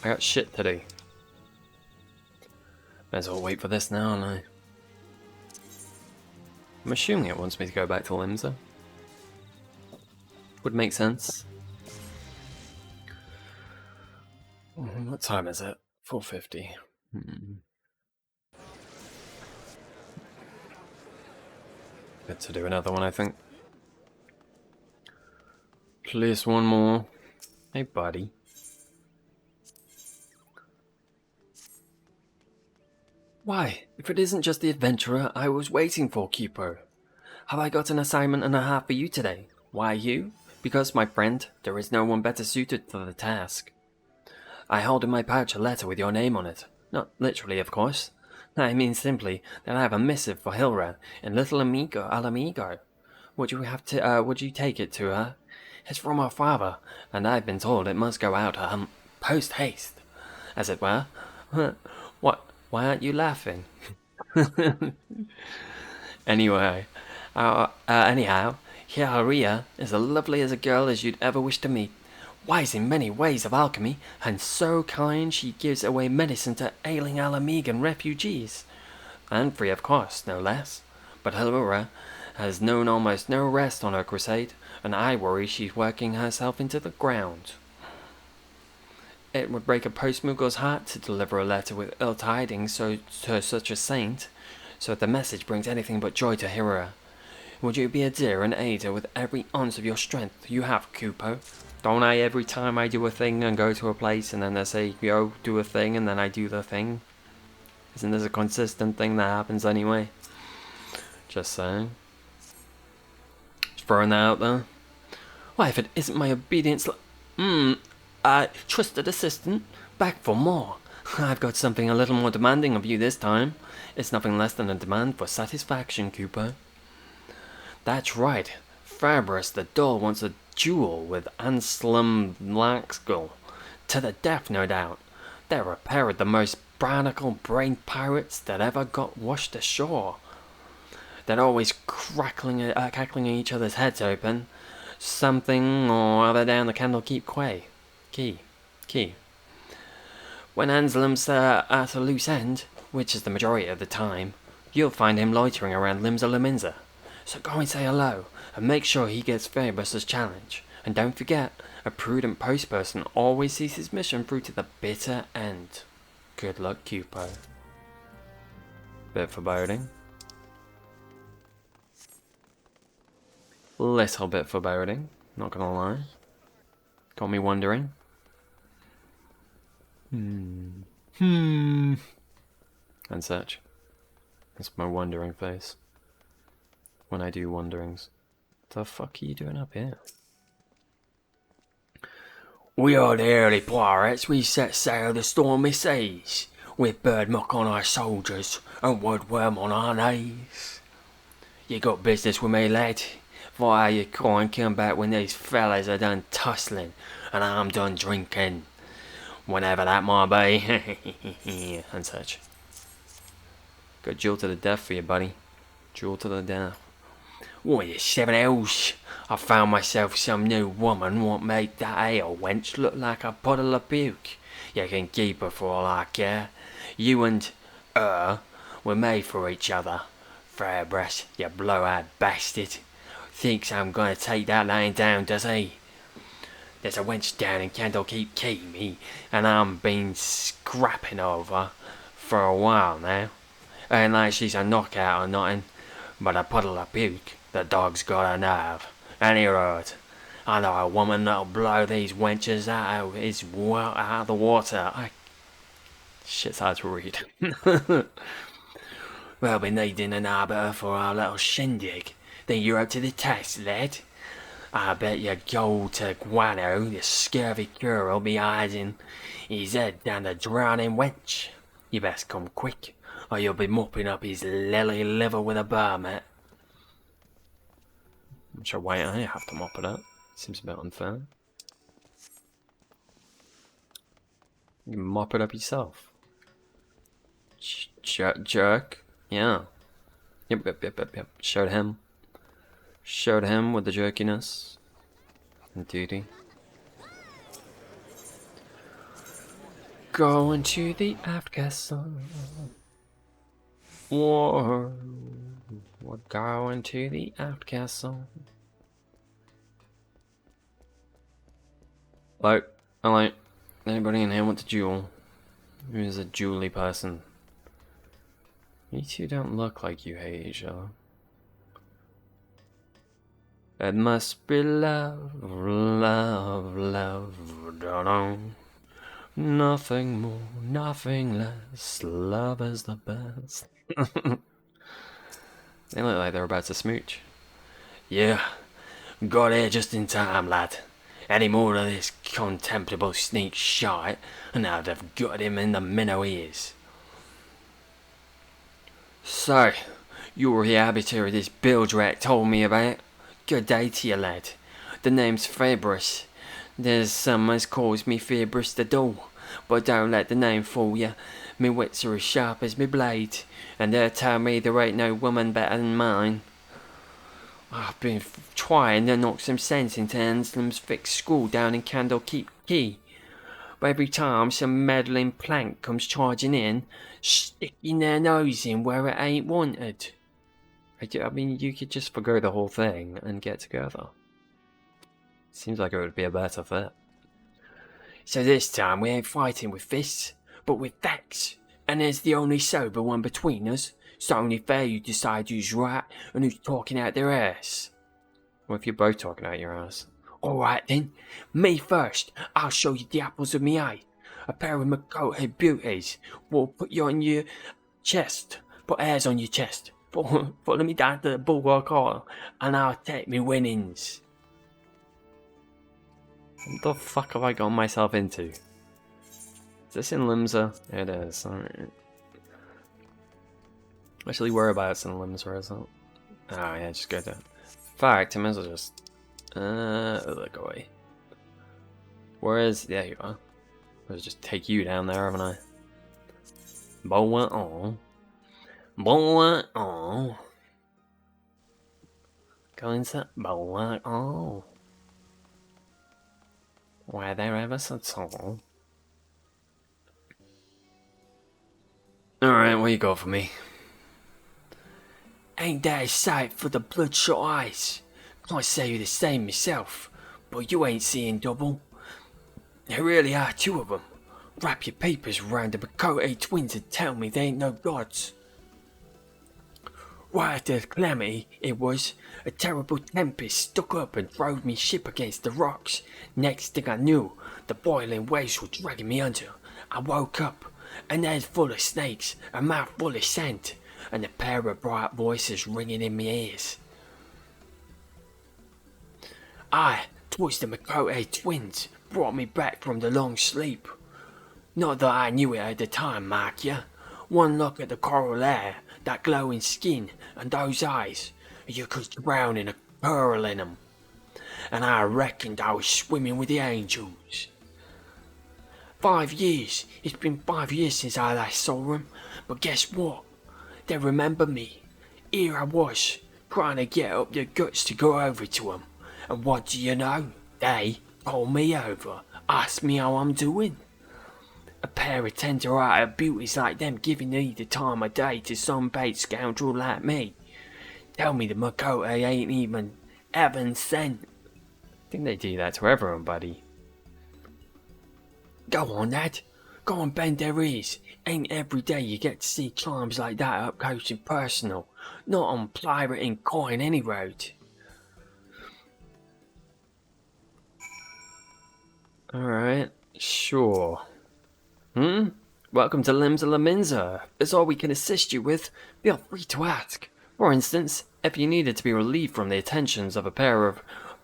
I got shit to do. May as well wait for this now, and I'm assuming it wants me to go back to Limsa. Would make sense. What time is it? 4:50. Good to do another one, I think. Please, one more. Hey, buddy. Why, if it isn't just the adventurer I was waiting for, Kipo. Have I got an assignment and a half for you today? Why you? Because, my friend, there is no one better suited for the task. I hold in my pouch a letter with your name on it. Not literally, of course. I mean simply that I have a missive for Hilra in Little Amigo Alamigo. Would you take it to her? It's from her father, and I've been told it must go out post haste, as it were. What? Why aren't you laughing? Anyhow, Hiaria is as lovely as a girl as you'd ever wish to meet. Wise in many ways of alchemy, and so kind she gives away medicine to ailing Alamegan refugees. And free of cost, no less. But Hilura has known almost no rest on her crusade, and I worry she's working herself into the ground. It would break a Postmoogle's heart to deliver a letter with ill tidings to such a saint, so if the message brings anything but joy to Hilura, would you be a dear and aid her with every ounce of your strength you have, Kupo? Don't I every time I do a thing and go to a place and then they say, yo, do a thing, and then I do the thing? Isn't this a consistent thing that happens anyway? Just saying. throwing that out there. Why, if it isn't my obedience... trusted assistant, back for more. I've got something a little more demanding of you this time. It's nothing less than a demand for satisfaction, Cooper. That's right. Fabris the doll wants a duel with Anselm Laxgull. To the death, no doubt. They're a pair of the most barnacle-brained pirates that ever got washed ashore. They're always cackling at each other's heads open. Something or other down the Candlekeep Key. When Anselm's at a loose end, which is the majority of the time, you'll find him loitering around Limsa Lominsa. So go and say hello, and make sure he gets Phoebus's challenge. And don't forget, a prudent postperson always sees his mission through to the bitter end. Good luck, Cupo. Bit foreboding. Little bit foreboding, not gonna lie. Got me wondering. And such. That's my wondering face. When I do wonderings. What the fuck are you doing up here? We are the early pirates, we set sail the stormy seas, with birdmuck on our soldiers and woodworm on our knees. You got business with me, lad? Why you call and come back when these fellas are done tussling and I'm done drinking? Whenever that might be, and such. Got duel to the death for you, buddy. Duel to the death. What, you seven hells? I found myself some new woman what made that ale wench look like a puddle of puke. You can keep her for all I care. You and her were made for each other. Fairbreast, you blow-eyed bastard. Thinks I'm gonna take that laying down, does he? There's a wench down in Candlekeep Key, me, and I'm been scrapping over for a while now. Ain't like she's a knockout or nothing, but a puddle of puke. The dog's got a nerve. Any road. I know a woman that'll blow these wenches out of the water. Shit's hard to read. We'll be needing an arbiter for our little shindig. Then you're up to the task, lad. I bet you go to Guano, the scurvy cure will be hiding his head down the drowning wench. You best come quick, or you'll be mopping up his lily liver with a bar mat. I'm sure why I have to mop it up. Seems a bit unfair. You can mop it up yourself. Jerk. Yeah. Yep. Showed him with the jerkiness and duty. Going to the aft castle. Whoa. We're going to the aft castle. Hello. Anybody in here want to duel? Who's a duely person? You two don't look like you hate each other. It must be love, don't know. Nothing more, nothing less. Love is the best. They look like they're about to smooch. Yeah, got here just in time, lad. Any more of this contemptible sneak shite, and I'd have got him in the minnow ears. So, you're the arbiter of this bilge rat told me about. Good day to you, lad. The name's Fabris. There's some as calls me Fabris the doll, but don't let the name fool you. Me wits are as sharp as me blade, and they'll tell me there ain't no woman better than mine. I've been trying to knock some sense into Anselm's fixed school down in Candlekeep Key, but every time some meddling plank comes charging in, sticking their nose in where it ain't wanted. I mean, you could just forgo the whole thing and get together. Seems like it would be a better fit. So this time we ain't fighting with fists, but with facts, and there's the only sober one between us. It's only fair you decide who's right and who's talking out their ass. What if you're both talking out your ass? Alright then, me first. I'll show you the apples of me eye. A pair of McCoated beauties will put you on your chest, put hairs on your chest. Follow me down to the bulwark hall, and I'll take me winnings. What the fuck have I gotten myself into? Is this in Limsa? It is. Alright. Actually, whereabouts in Limsa is that? Oh yeah, just go there. In fact, I might as well just... look away. Where is... There you are. I'll just take you down there, haven't I? Boa on. Boa on. Going to boa on. Why there ever so tall? Alright, what you got for me? Ain't that a sight for the bloodshot eyes? Can't say you the same myself, but you ain't seeing double. There really are two of them. Wrap your papers around the Makote twins and tell me they ain't no gods. Right after the calamity, it was a terrible tempest stuck up and drove me ship against the rocks. Next thing I knew, the boiling waves were dragging me under. I woke up, an head full of snakes, a mouth full of sand, and a pair of bright voices ringing in my ears. Twas the Makote twins, brought me back from the long sleep. Not that I knew it at the time, mark ya. One look at the coral hair, that glowing skin, and those eyes, you could drown in a pearl in 'em. And I reckoned I was swimming with the angels. 5 years, it's been 5 years since I last saw 'em, but guess what? They remember me. Here I was, trying to get up the guts to go over to 'em, and what do you know? They called me over, asked me how I'm doing. A pair of tender-hearted beauties like them giving me the time of day to some bait scoundrel like me. Tell me the Makote ain't even heaven sent. I think they do that to everyone, buddy. Go on, lad. Go and bend their ears. Ain't every day you get to see climbs like that up close and personal. Not on pirate and coin any road. Alright, sure. Welcome to Limsa Laminza. Is all we can assist you with? Feel free to ask. For instance, if you needed to be relieved from the attentions of a pair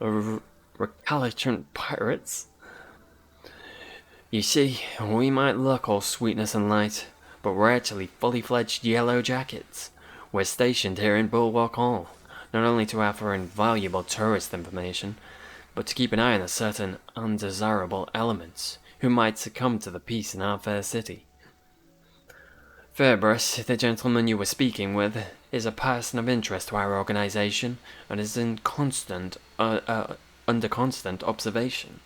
of recalcitrant pirates. You see, we might look all sweetness and light, but we're actually fully fledged yellow jackets. We're stationed here in Bulwark Hall, not only to offer invaluable tourist information, but to keep an eye on certain undesirable elements who might succumb to the peace in our fair city. Fairbrus, the gentleman you were speaking with, is a person of interest to our organization and is in under constant observation.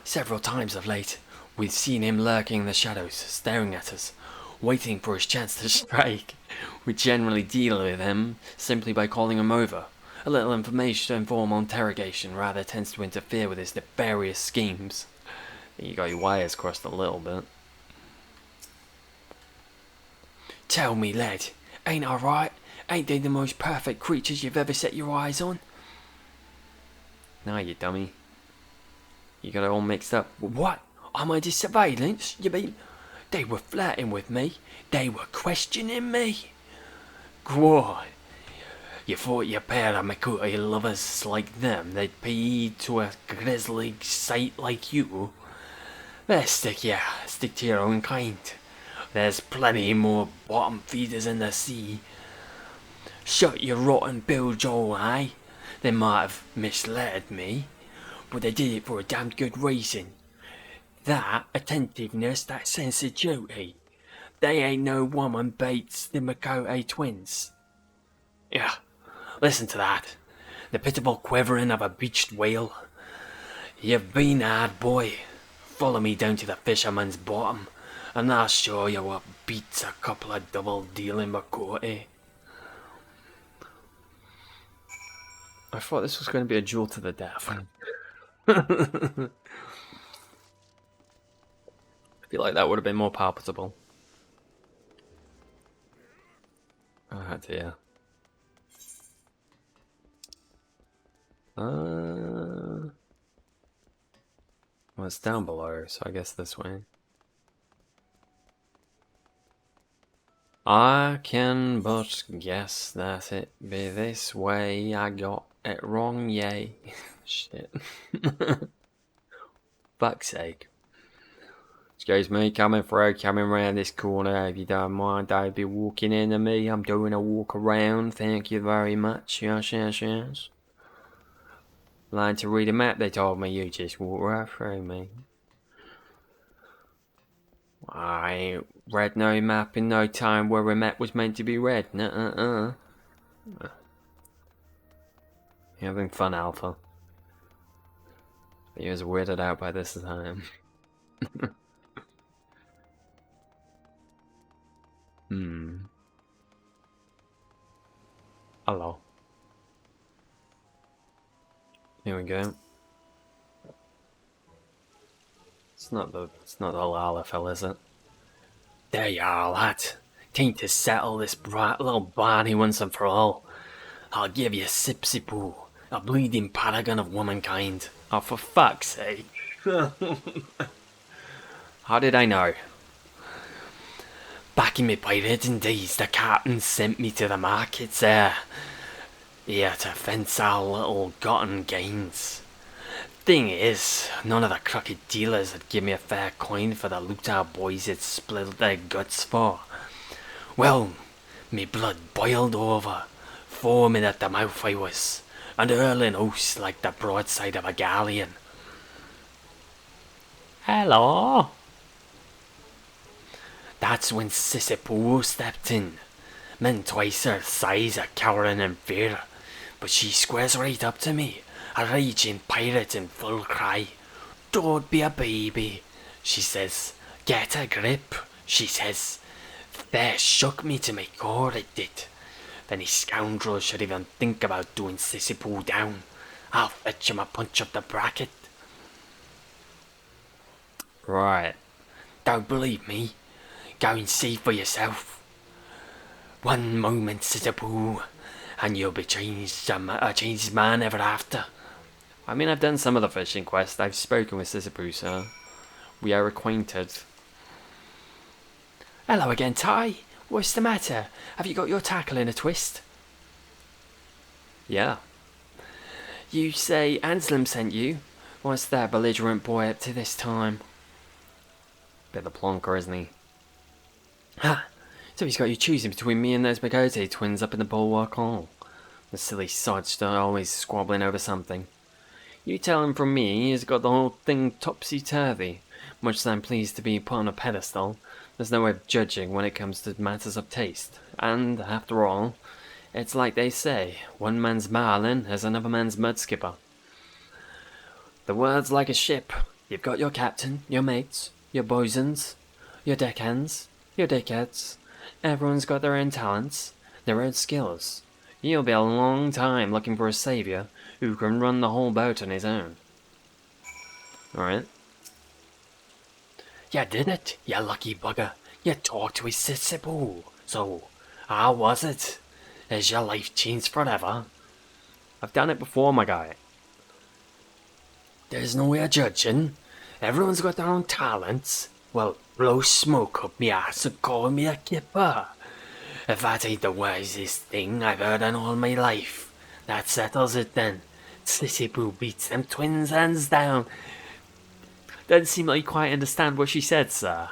Several times of late, we've seen him lurking in the shadows, staring at us, waiting for his chance to strike. We generally deal with him simply by calling him over. A little information and informal interrogation rather tends to interfere with his nefarious schemes. You got your wires crossed a little bit. Tell me, lad, ain't I right? Ain't they the most perfect creatures you've ever set your eyes on? Nah, you dummy. You got it all mixed up. What? Am I under surveillance? You mean? They were flirting with me. They were questioning me. Go on. You thought your pair of Makote lovers like them, they'd pay to a grisly sight like you? There, stick to your own kind. There's plenty more bottom feeders in the sea. Shut your rotten bilge, old eye. They might have misled me, but they did it for a damned good reason. That attentiveness, that sense of duty. They ain't no woman baits the Makote twins. Yeah, listen to that. The pitiful quivering of a beached whale. You've been hard, boy. Follow me down to the fisherman's bottom, and I'll show you what beats a couple of double-dealing Makote. I thought this was going to be a duel to the death. I feel like that would have been more palpable. Oh dear. Well, it's down below, so I guess this way. I can but guess that it be this way. I got it wrong, yay. Shit. Fuck's sake. Excuse me, coming round this corner, if you don't mind, don't be walking into me. I'm doing a walk around, thank you very much. Yes. Learn to read a map, they told me. You just walk right through me. I ain't read no map in no time where a map was meant to be read. Nuh-uh-uh. You having fun, Alpha? He was weirded out by this time. Hello. Here we go. It's not the Lalafell, is it? There you are, lad. Time to settle this bright little Barney once and for all. I'll give you Sipsipoo, a bleeding paragon of womankind. Oh, for fuck's sake. How did I know? Back in my pirating days, the captain sent me to the markets there. Here to fence our little gotten gains. Thing is, none of the crooked dealers had give me a fair coin for the loot our boys had split their guts for. Well, me blood boiled over, foaming at the mouth I was, and hurling oaths like the broadside of a galleon. Hello? That's when Sissipoo stepped in. Men twice her size are cowering in fear, but she squares right up to me, a raging pirate in full cry. Don't be a baby, she says. Get a grip, she says. Fair shook me to my core, it did. If any scoundrel should even think about doing Sissipoo down, I'll fetch him a punch up the bracket. Right. Don't believe me? Go and see for yourself. One moment, Sissipoo, and you'll be a changed man ever after. I mean, I've done some of the fishing quests. I've spoken with Sissipoo, sir. We are acquainted. Hello again, Ty. What's the matter? Have you got your tackle in a twist? Yeah. You say Anselm sent you? What's that belligerent boy up to this time? Bit of the plonker, isn't he? Ha! So he's got you choosing between me and those Magote twins up in the Bulwark Hall. The silly sods are always squabbling over something. You tell him from me he's got the whole thing topsy-turvy. Much as I'm pleased to be put on a pedestal, there's no way of judging when it comes to matters of taste. And, after all, it's like they say, one man's marlin is another man's mudskipper. The world's like a ship. You've got your captain, your mates, your bosuns, your deckhands, your dickheads. Everyone's got their own talents, their own skills. You'll be a long time looking for a saviour who can run the whole boat on his own. Alright. You did it, you lucky bugger. You talked with Sissipoo. So, how was it? Has your life changed forever? I've done it before, my guy. There's no way of judging. Everyone's got their own talents. Well, blow smoke up me ass and call me a kipper. If that ain't the wisest thing I've heard in all my life, that settles it then. Sissipoo beats them twins hands down. Doesn't seem like you quite understand what she said, sir.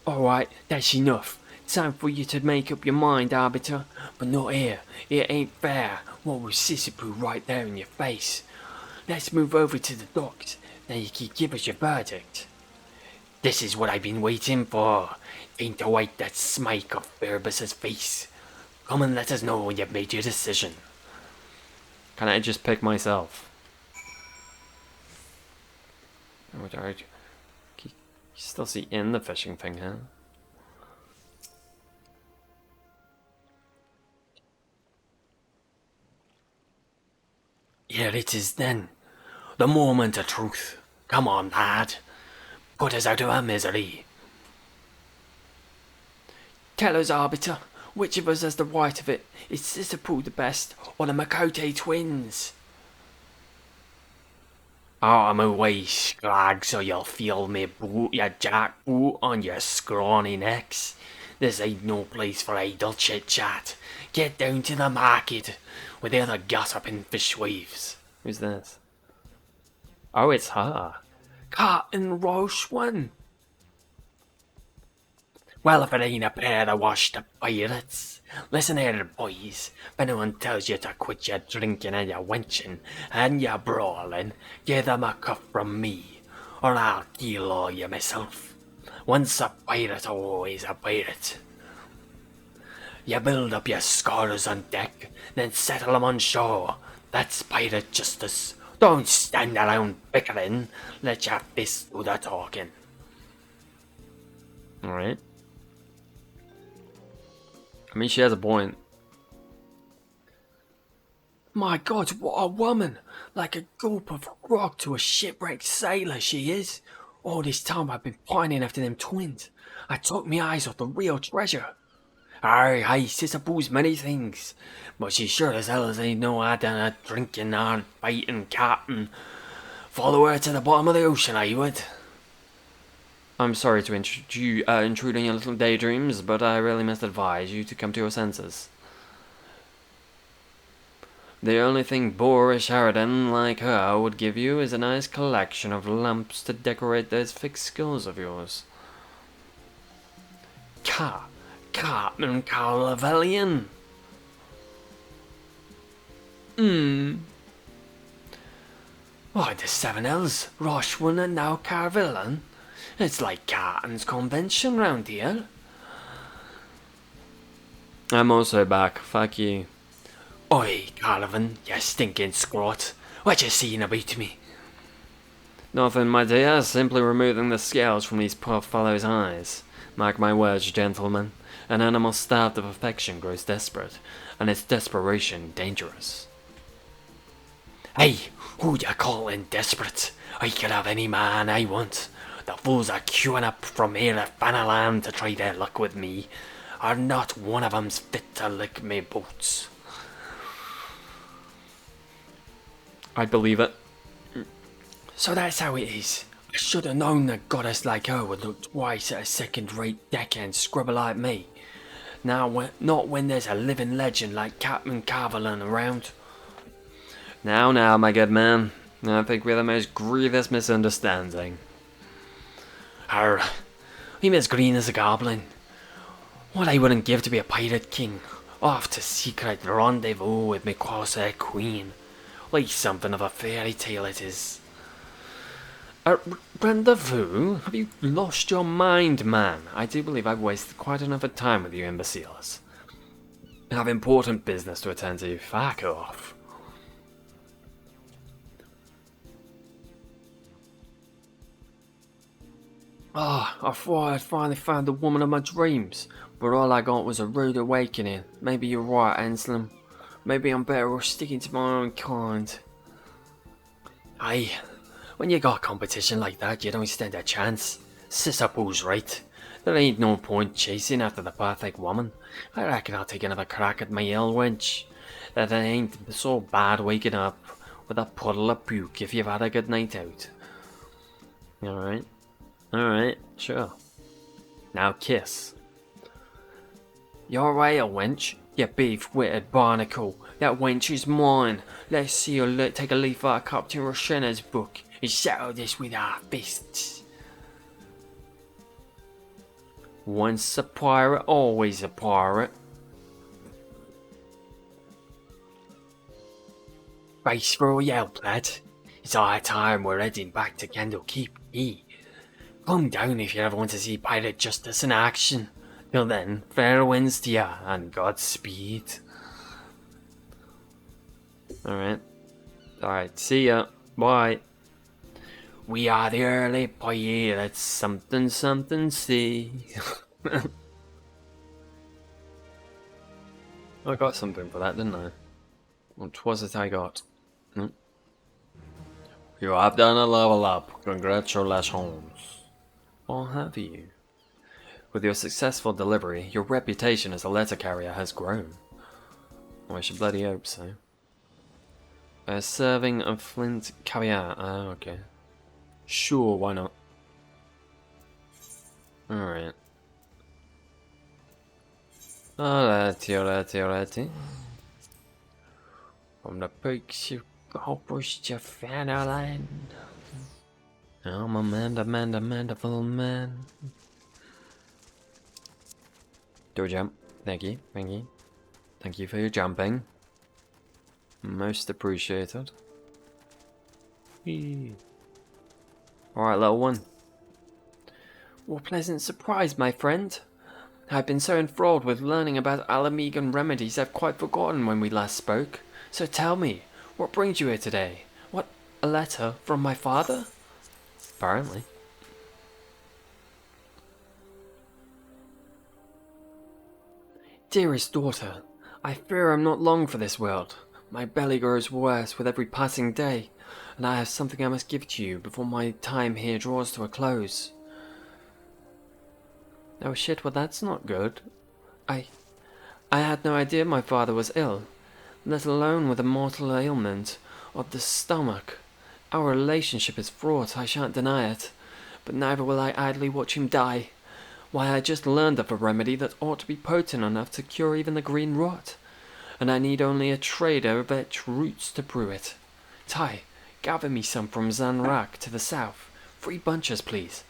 Alright, that's enough. Time for you to make up your mind, Arbiter. But not here. It ain't fair. What with Sissipoo right there in your face. Let's move over to the docks. Then you can give us your verdict. This is what I've been waiting for. Ain't to wipe that smike off Ferbus's face. Come and let us know when you've made your decision. Can I just pick myself? You still see in the fishing thing, huh? Here it is then. The moment of truth. Come on, lad. Put us out of our misery. Tell us, Arbiter, which of us has the right of it? Is Sissipoo the best, or the Makote twins? Out of my way, scrags, or you'll feel me boot your jackboot on your scrawny necks. This ain't no place for idle chit-chat. Get down to the market, where the other gossiping fishwives. Who's this? Oh, it's her. Cotton Roche one. Well, if it ain't a pair of washed-up pirates. Listen here, boys. If anyone tells you to quit your drinking and your wenching and your brawling, give them a cuff from me, or I'll kill all you myself. Once a pirate, always a pirate. You build up your scores on deck, then settle 'em on shore. That's pirate justice. Don't stand around bickering. Let your fists do the talking. Alright. I mean, she has a point. My God, what a woman! Like a gulp of rock to a shipwrecked sailor, she is. All this time I've been pining after them twins. I took me eyes off the real treasure. Aye, she suppose many things, but she sure as hell as ain't no had a drinking or fighting captain. Follow her to the bottom of the ocean, I would. I'm sorry to intrude on your little daydreams, but I really must advise you to come to your senses. The only thing boorish harridan like her would give you is a nice collection of lamps to decorate those fixed skills of yours. Cartman Carlavellian. Why, the Seven L's, Roshwan and now Carvillan. It's like Carton's convention round here. I'm also back, fuck you. Oi, Carlavan, you stinking squat. What you seen about me? Nothing, my dear, simply removing the scales from these poor fellows' eyes. Mark my words, gentlemen, an animal starved of affection grows desperate, and its desperation dangerous. Hey, who you calling desperate? I could have any man I want. The fools are queuing up from here to Fanaland to try their luck with me. Are not one of 'em's fit to lick me boots. I believe it. So that's how it is. I should have known a goddess like her would look twice at a second-rate deckhand scrubber like me. Now, not when there's a living legend like Captain Carvellan around. Now, my good man. I think we have the most grievous misunderstanding. I'm as green as a goblin. What I wouldn't give to be a pirate king, off to secret rendezvous with me corsair queen. Like something of a fairy tale it is. Rendezvous? Have you lost your mind, man? I do believe I've wasted quite enough of time with you imbeciles. I have important business to attend to. Fuck off. I thought I'd finally found the woman of my dreams, but all I got was a rude awakening. Maybe you're right, Anselm. Maybe I'm better off sticking to my own kind. Aye, when you got competition like that, you don't stand a chance. Suppose right. There ain't no point chasing after the perfect woman. I reckon I'll take another crack at my ill wench. That ain't so bad waking up with a puddle of puke if you've had a good night out. Alright, sure. Now kiss. You're right, wench. You beef-witted barnacle. That wench is mine. Let's see her take a leaf out of Captain Roshenna's book and settle this with our fists. Once a pirate, always a pirate. Face for a yelp, lad. It's high time we're heading back to Candlekeep Key. Come down if you ever want to see pirate justice in action. Till then, fair winds to ya, and Godspeed. Alright, see ya. Bye. We are the early pirates, something see. I got something for that, didn't I? What was it I got? You have done a level up. Congratulations. Or have you? With your successful delivery, your reputation as a letter carrier has grown. Oh, I should bloody hope so. A serving of flint caviar. Ah, okay. Sure, why not? Alright. Alrighty, alrighty, alrighty. From the peaks of Hopper's to Fanaland. I'm a mandaful man. Do a jump. Thank you, thank you. Thank you for your jumping. Most appreciated. Alright, little one. What a pleasant surprise, my friend. I've been so enthralled with learning about Alamegan remedies I've quite forgotten when we last spoke. So tell me, what brings you here today? What, a letter from my father? Apparently. Dearest daughter, I fear I'm not long for this world. My belly grows worse with every passing day, and I have something I must give to you before my time here draws to a close. Oh shit, well that's not good. I had no idea my father was ill, let alone with a mortal ailment of the stomach. Our relationship is fraught, I shan't deny it, but neither will I idly watch him die. Why, I just learned of a remedy that ought to be potent enough to cure even the green rot, and I need only a trader of its roots to brew it. Tai, gather me some from Zanrak to the south. 3 bunches, please.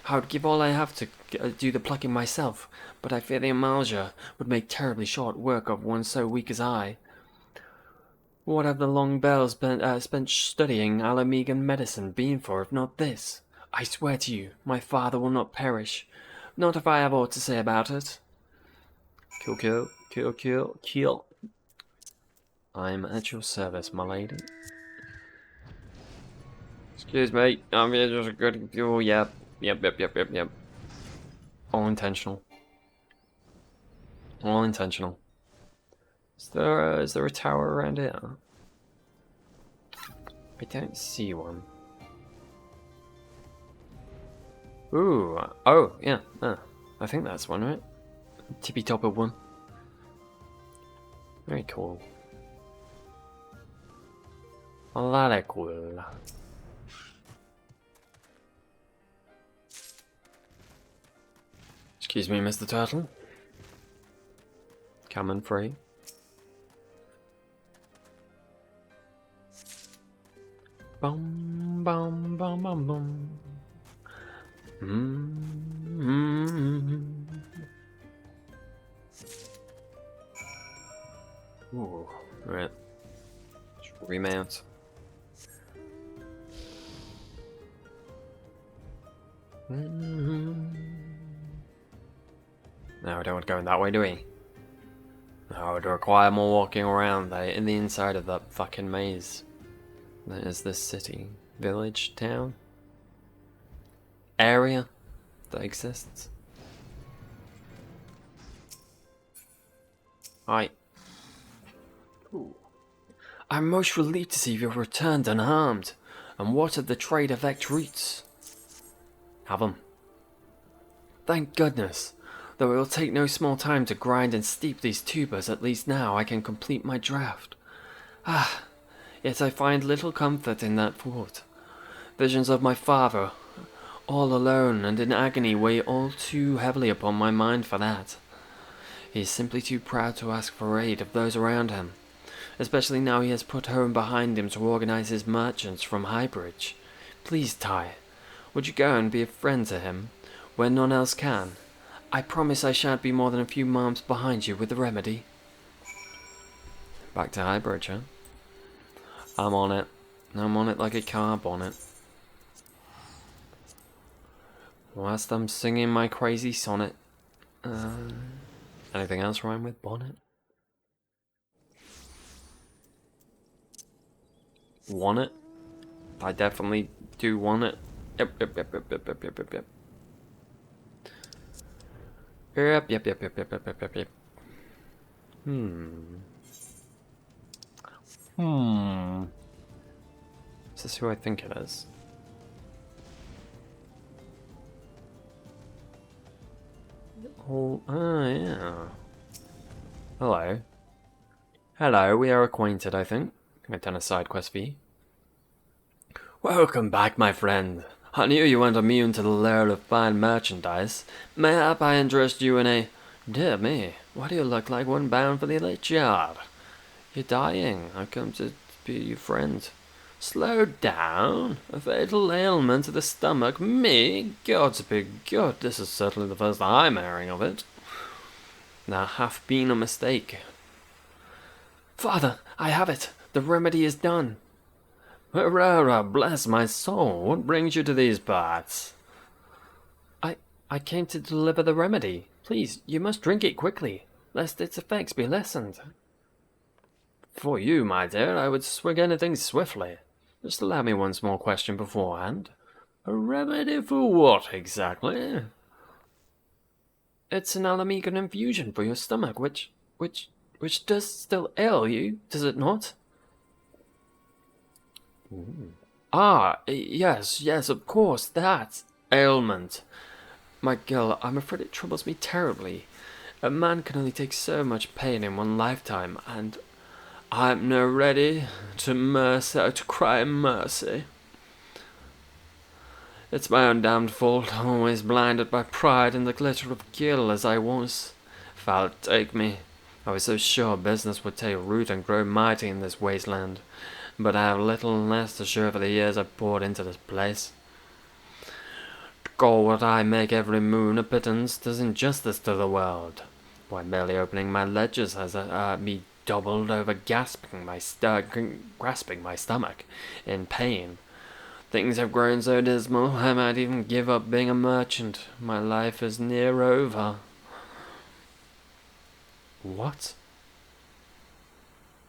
I would give all I have to do the plucking myself, but I fear the Amalja would make terribly short work of one so weak as I. What have the long bells spent studying Alamegan medicine been for, if not this? I swear to you, my father will not perish. Not if I have aught to say about it. Kill. I'm at your service, my lady. Excuse me, I'm here just a good fuel, yep. All intentional. All intentional. Is there a tower around here? I don't see one. Ooh, oh, yeah, I think that's one, right? Tippy topper one. Very cool. A lot of cool. Excuse me, Mr. Turtle. Coming free. Bum bum bum bum bum. Ooh, right. Let's remount. No, we don't want to go in that way, do we? No, it would require more walking around in the inside of that fucking maze. That is this city, village, town, area that exists. Hi. Ooh. I'm most relieved to see you returned unharmed. And what of the trade of roots? Have them. Thank goodness. Though it will take no small time to grind and steep these tubers, at least now I can complete my draft. Ah, yet I find little comfort in that thought. Visions of my father, all alone and in agony, weigh all too heavily upon my mind for that. He is simply too proud to ask for aid of those around him, especially now he has put home behind him to organize his merchants from Highbridge. Please, Tai, would you go and be a friend to him, where none else can? I promise I shan't be more than a few months behind you with the remedy. Back to Highbridge, huh? I'm on it. I'm on it like a car bonnet. Whilst I'm singing my crazy sonnet. Anything else rhyme with bonnet? Want it? I definitely do want it. Yep. Yep. Is this who I think it is? Oh, yeah. Hello. Hello, we are acquainted, I think. I've done a side quest for you. Welcome back, my friend. I knew you weren't immune to the lure of fine merchandise. Mayhap I interest you in a Dear me, why do you look like one bound for the elite yard? You're dying. I've come to be your friend. Slow down. A fatal ailment to the stomach. Me? Gods be good. This is certainly the first I'm hearing of it. There hath been a mistake. Father, I have it. The remedy is done. Aurora, bless my soul. What brings you to these parts? I came to deliver the remedy. Please, you must drink it quickly, lest its effects be lessened. For you, my dear, I would swig anything swiftly. Just allow me one small question beforehand. A remedy for what, exactly? It's an Alamegan infusion for your stomach, which does still ail you, does it not? Ooh. Yes, of course, that ailment. My girl, I'm afraid it troubles me terribly. A man can only take so much pain in one lifetime, and I'm no ready to cry mercy. It's my own damned fault, always blinded by pride and the glitter of gil as I was. Foul take me. I was so sure business would take root and grow mighty in this wasteland, but I have little less to show for the years I've poured into this place. Call what I make every moon a pittance does injustice to the world. Why, barely opening my ledgers has me doubled over grasping my stomach in pain. Things have grown so dismal, I might even give up being a merchant. My life is near over. What?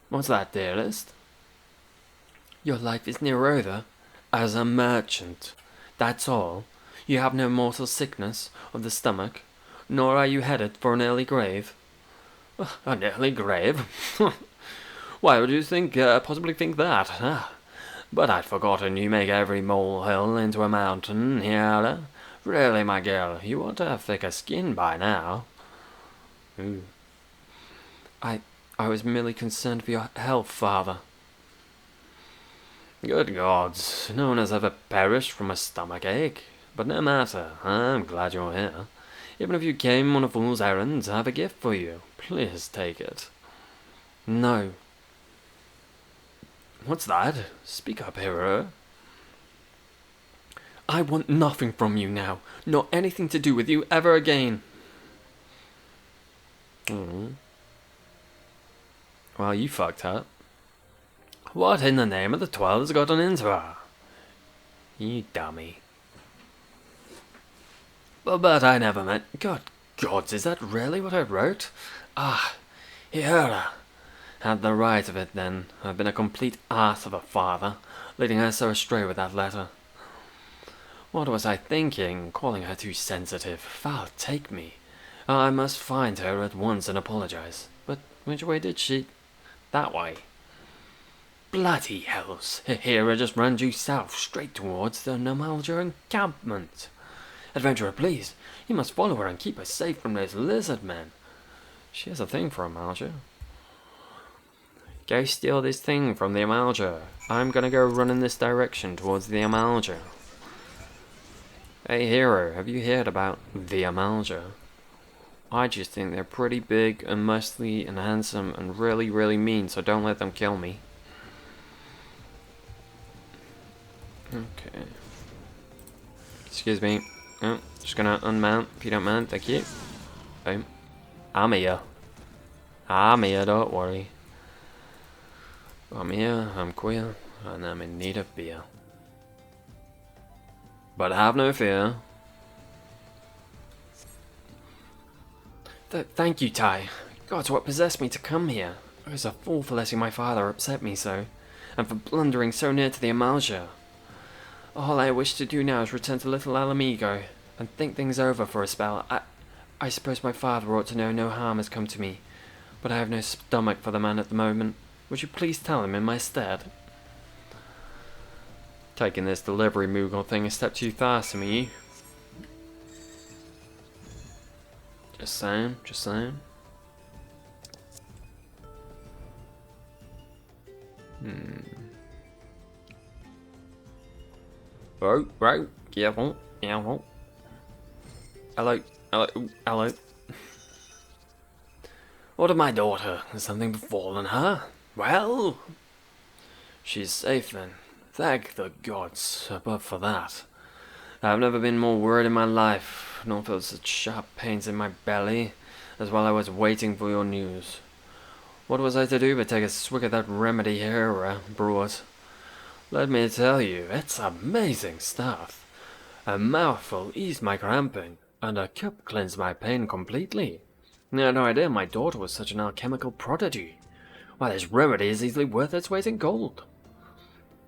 What's that, dearest? Your life is near over? As a merchant. That's all. You have no mortal sickness of the stomach, nor are you headed for an early grave. An early grave? Why would you possibly think that? But I'd forgotten you make every molehill into a mountain, Hiala. Really, my girl, you ought to have thicker skin by now. Ooh. I was merely concerned for your health, father. Good gods, no one has ever perished from a stomach ache. But no matter, I'm glad you're here. Even if you came on a fool's errand, I have a gift for you. Please take it. No. What's that? Speak up, hero. I want nothing from you now, nor anything to do with you ever again. Well, you fucked up. What in the name of the 12 has gotten into her? You dummy. But I never meant... God gods, is that really what I wrote? Here. Had the right of it, then. I've been a complete ass of a father, leading her so astray with that letter. What was I thinking, calling her too sensitive? Foul take me. I must find her at once and apologize. But which way did she... That way. Bloody hells. Hera just ran due south, straight towards the Namalja encampment. Adventurer, please. You must follow her and keep her safe from those lizard men. She has a thing for Amalja. Go steal this thing from the Amalja. I'm gonna go run in this direction towards the Amalja. Hey hero, have you heard about the Amalja? I just think they're pretty big and muscly and handsome and really, really mean, so don't let them kill me. Okay. Excuse me. Oh, just gonna unmount if you don't mind, thank you. Boom. I'm here. Don't worry. I'm here, I'm queer, and I'm in need of beer. But have no fear. Thank you, Ty. God, what possessed me to come here? I was a fool for letting my father upset me so, and for blundering so near to the Amalja. All I wish to do now is return to Little Alamigo, and think things over for a spell. I suppose my father ought to know no harm has come to me, but I have no stomach for the man at the moment. Would you please tell him in my stead? Taking this delivery Moogle thing a step too fast for me. Just saying, just saying. Right, careful. Hello. What of my daughter? Has something befallen her? Well, she's safe then. Thank the gods above for that. I've never been more worried in my life, nor felt such sharp pains in my belly, as while I was waiting for your news. What was I to do but take a swig of that remedy Hera brought? Let me tell you, it's amazing stuff. A mouthful eased my cramping, and a cup cleansed my pain completely. I had no idea my daughter was such an alchemical prodigy. Why, this remedy is easily worth its weight in gold.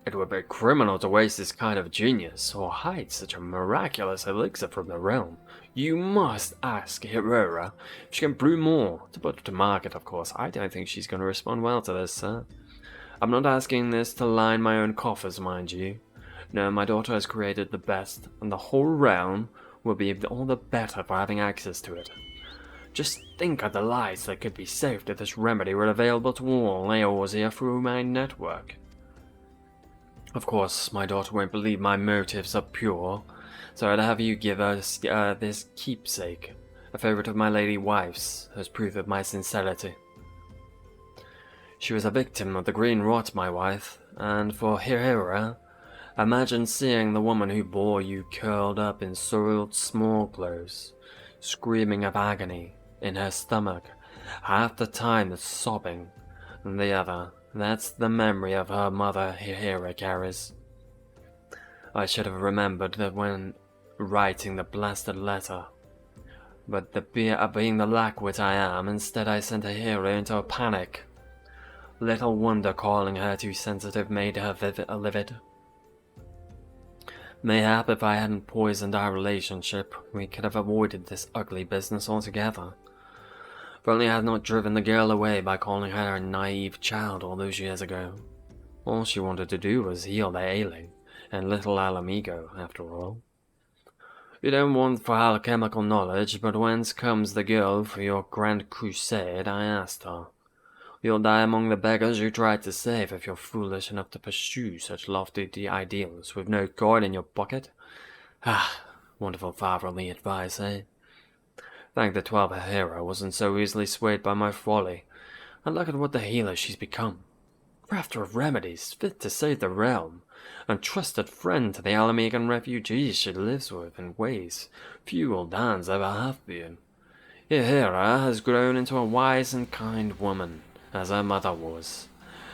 It would be criminal to waste this kind of genius, or hide such a miraculous elixir from the realm. You must ask Herrera if she can brew more, to put to market, of course. I don't think she's going to respond well to this, sir. I'm not asking this to line my own coffers, mind you. No, my daughter has created the best, and the whole realm will be all the better for having access to it. Just think of the lives that could be saved if this remedy were available to all Eorzea through my network. Of course, my daughter won't believe my motives are pure, so I'd have you give her this keepsake, a favourite of my lady wife's, as proof of my sincerity. She was a victim of the green rot, my wife, and for Hera, imagine seeing the woman who bore you curled up in soiled small clothes, screaming of agony in her stomach, half the time that's sobbing, and the other, that's the memory of her mother Hera carries. I should have remembered that when writing the blasted letter, but being the lackwit I am, instead I sent Hera into a panic. Little wonder calling her too sensitive made her livid. Mayhap if I hadn't poisoned our relationship, we could have avoided this ugly business altogether. If only I had not driven the girl away by calling her a naive child all those years ago. All she wanted to do was heal the ailing, and little Alamigo, after all. You don't want for alchemical knowledge, but whence comes the girl for your grand crusade? I asked her. You'll die among the beggars you tried to save if you're foolish enough to pursue such lofty ideals with no coin in your pocket. Ah, wonderful fatherly advice, eh? Thank the 12th Hera wasn't so easily swayed by my folly, and look at what the healer she's become. Crafter of remedies, fit to save the realm, and trusted friend to the Alamegan refugees she lives with in ways few Uldans ever have been. Hera has grown into a wise and kind woman, as her mother was,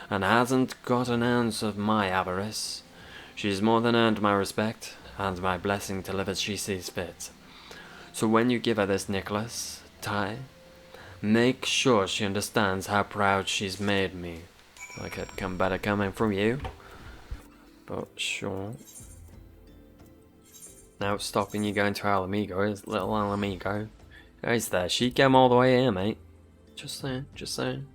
and hasn't got an ounce of my avarice. She's more than earned my respect, and my blessing to live as she sees fit. So when you give her this necklace, Tai, make sure she understands how proud she's made me. I could come better coming from you, but sure. Now it's stopping you going to Alamigo, is little Alamigo. He's there, she came all the way here, mate. Just saying, just saying.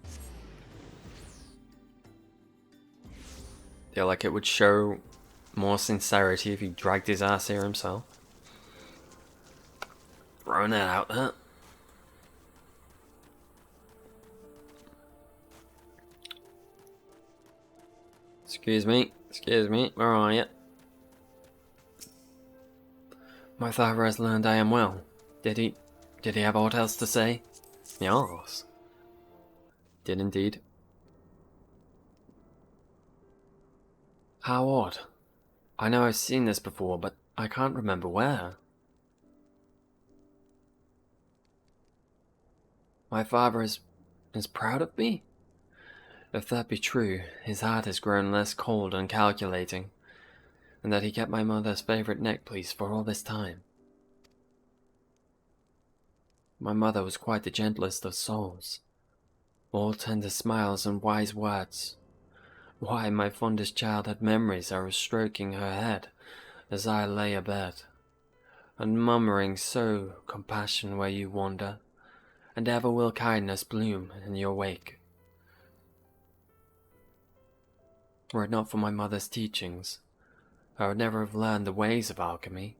Feel like it would show more sincerity if he dragged his ass here himself. Throwing that out there. Excuse me, where are you? My father has learned I am well. Did he have aught else to say? Yes. Did indeed. How odd. I know I've seen this before, but I can't remember where. My father is proud of me? If that be true, his heart has grown less cold and calculating, and that he kept my mother's favourite neckpiece for all this time. My mother was quite the gentlest of souls, all tender smiles and wise words. Why, my fondest childhood memories are of stroking her head as I lay abed, and murmuring so compassion where you wander, and ever will kindness bloom in your wake. Were it not for my mother's teachings, I would never have learned the ways of alchemy,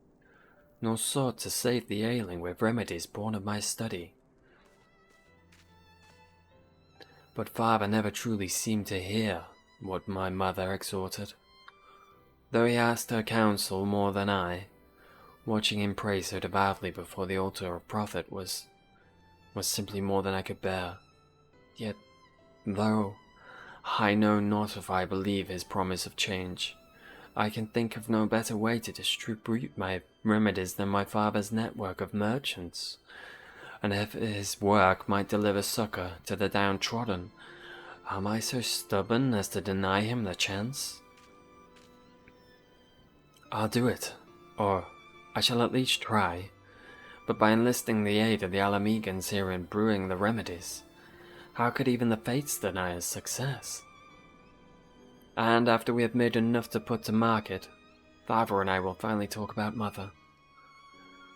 nor sought to save the ailing with remedies born of my study. But father never truly seemed to hear what my mother exhorted, though he asked her counsel more than I. Watching him pray so devoutly before the altar of prophet was simply more than I could bear. Yet, though I know not if I believe his promise of change, I can think of no better way to distribute my remedies than my father's network of merchants. And if his work might deliver succor to the downtrodden, am I so stubborn as to deny him the chance? I'll do it, or I shall at least try, but by enlisting the aid of the Alamegans here in brewing the remedies, how could even the Fates deny us success? And after we have made enough to put to market, Father and I will finally talk about Mother,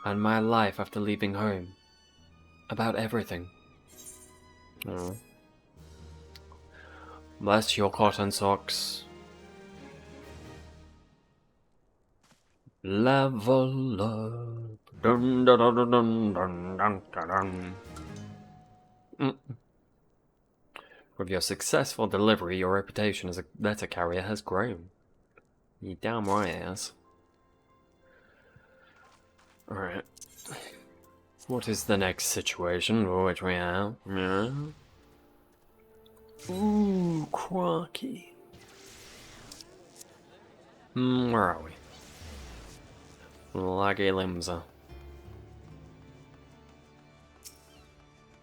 and my life after leaving home, about everything. Oh. Bless your cotton socks. Level up. Dun, dun, dun, dun, dun, dun, dun, dun, dun. With your successful delivery, your reputation as a letter carrier has grown. You damn right it has. Alright. What is the next situation for which we have? Yeah. Ooh, Crocky. Where are we? Laggy Limsa.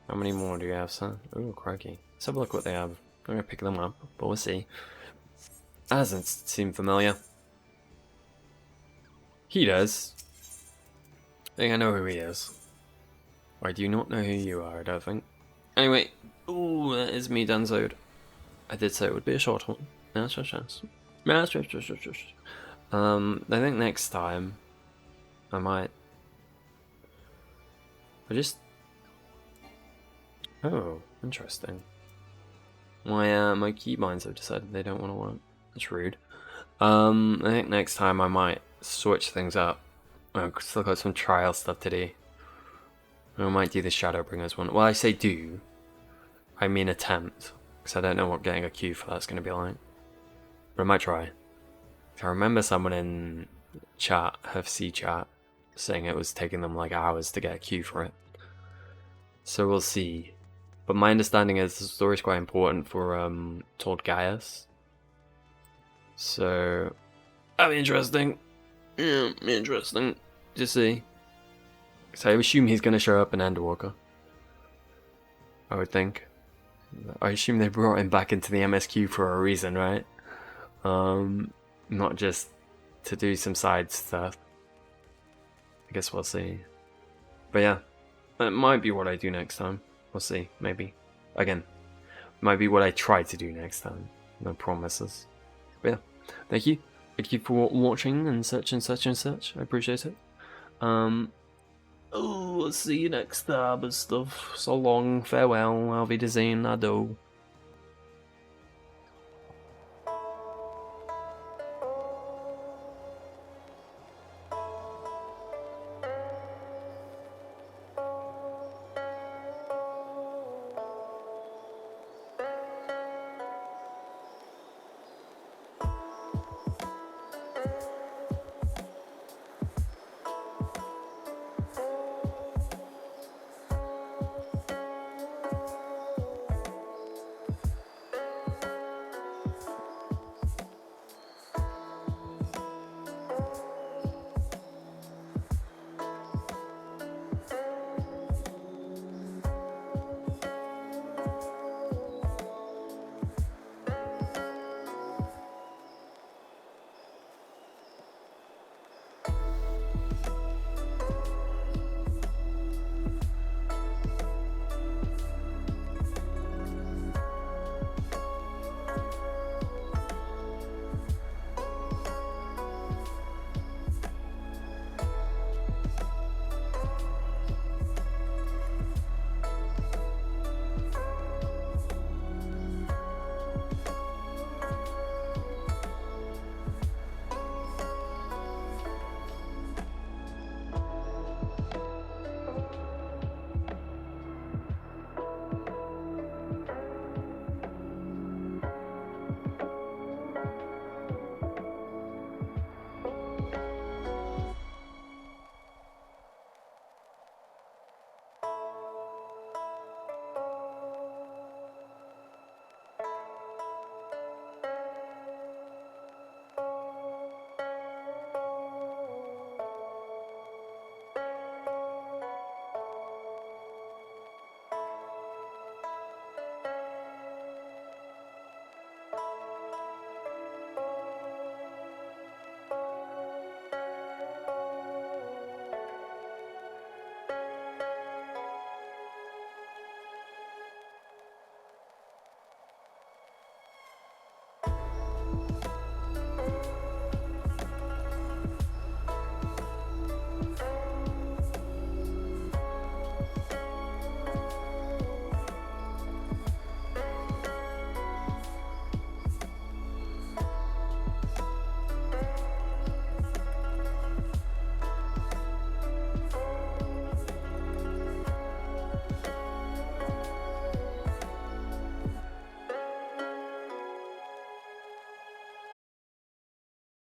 How many more do you have, son? Ooh, crikey. Let's have a look what they have. I'm gonna pick them up, but we'll see. That doesn't seem familiar. He does. I think I know who he is. I do not know who you are, I don't think. Anyway, ooh, that is me donezoed. I did say it would be a short one. Yes. I think next time I might. Oh, interesting. My keybinds have decided they don't want to work. That's rude. I think next time I might switch things up. I've still got some trial stuff to do. I might do the Shadowbringers one. Well, I say do. I mean attempt. Because I don't know what getting a queue for that's going to be like. But I might try. I remember someone in chat, FC chat, saying it was taking them like hours to get a queue for it. So we'll see. But my understanding is the story's quite important for Told Gaius. So that'll be interesting. Yeah, interesting to see. So I assume he's going to show up in Endwalker. I would think. I assume they brought him back into the MSQ for a reason, right? Not just to do some side stuff. I guess we'll see. But yeah, it might be what I do next time. We'll see, maybe. Again, might be what I try to do next time. No promises. But yeah, thank you. Thank you for watching and such and such and such. I appreciate it. I'll see you next time and stuff. So long, farewell, auf Wiedersehen, ado.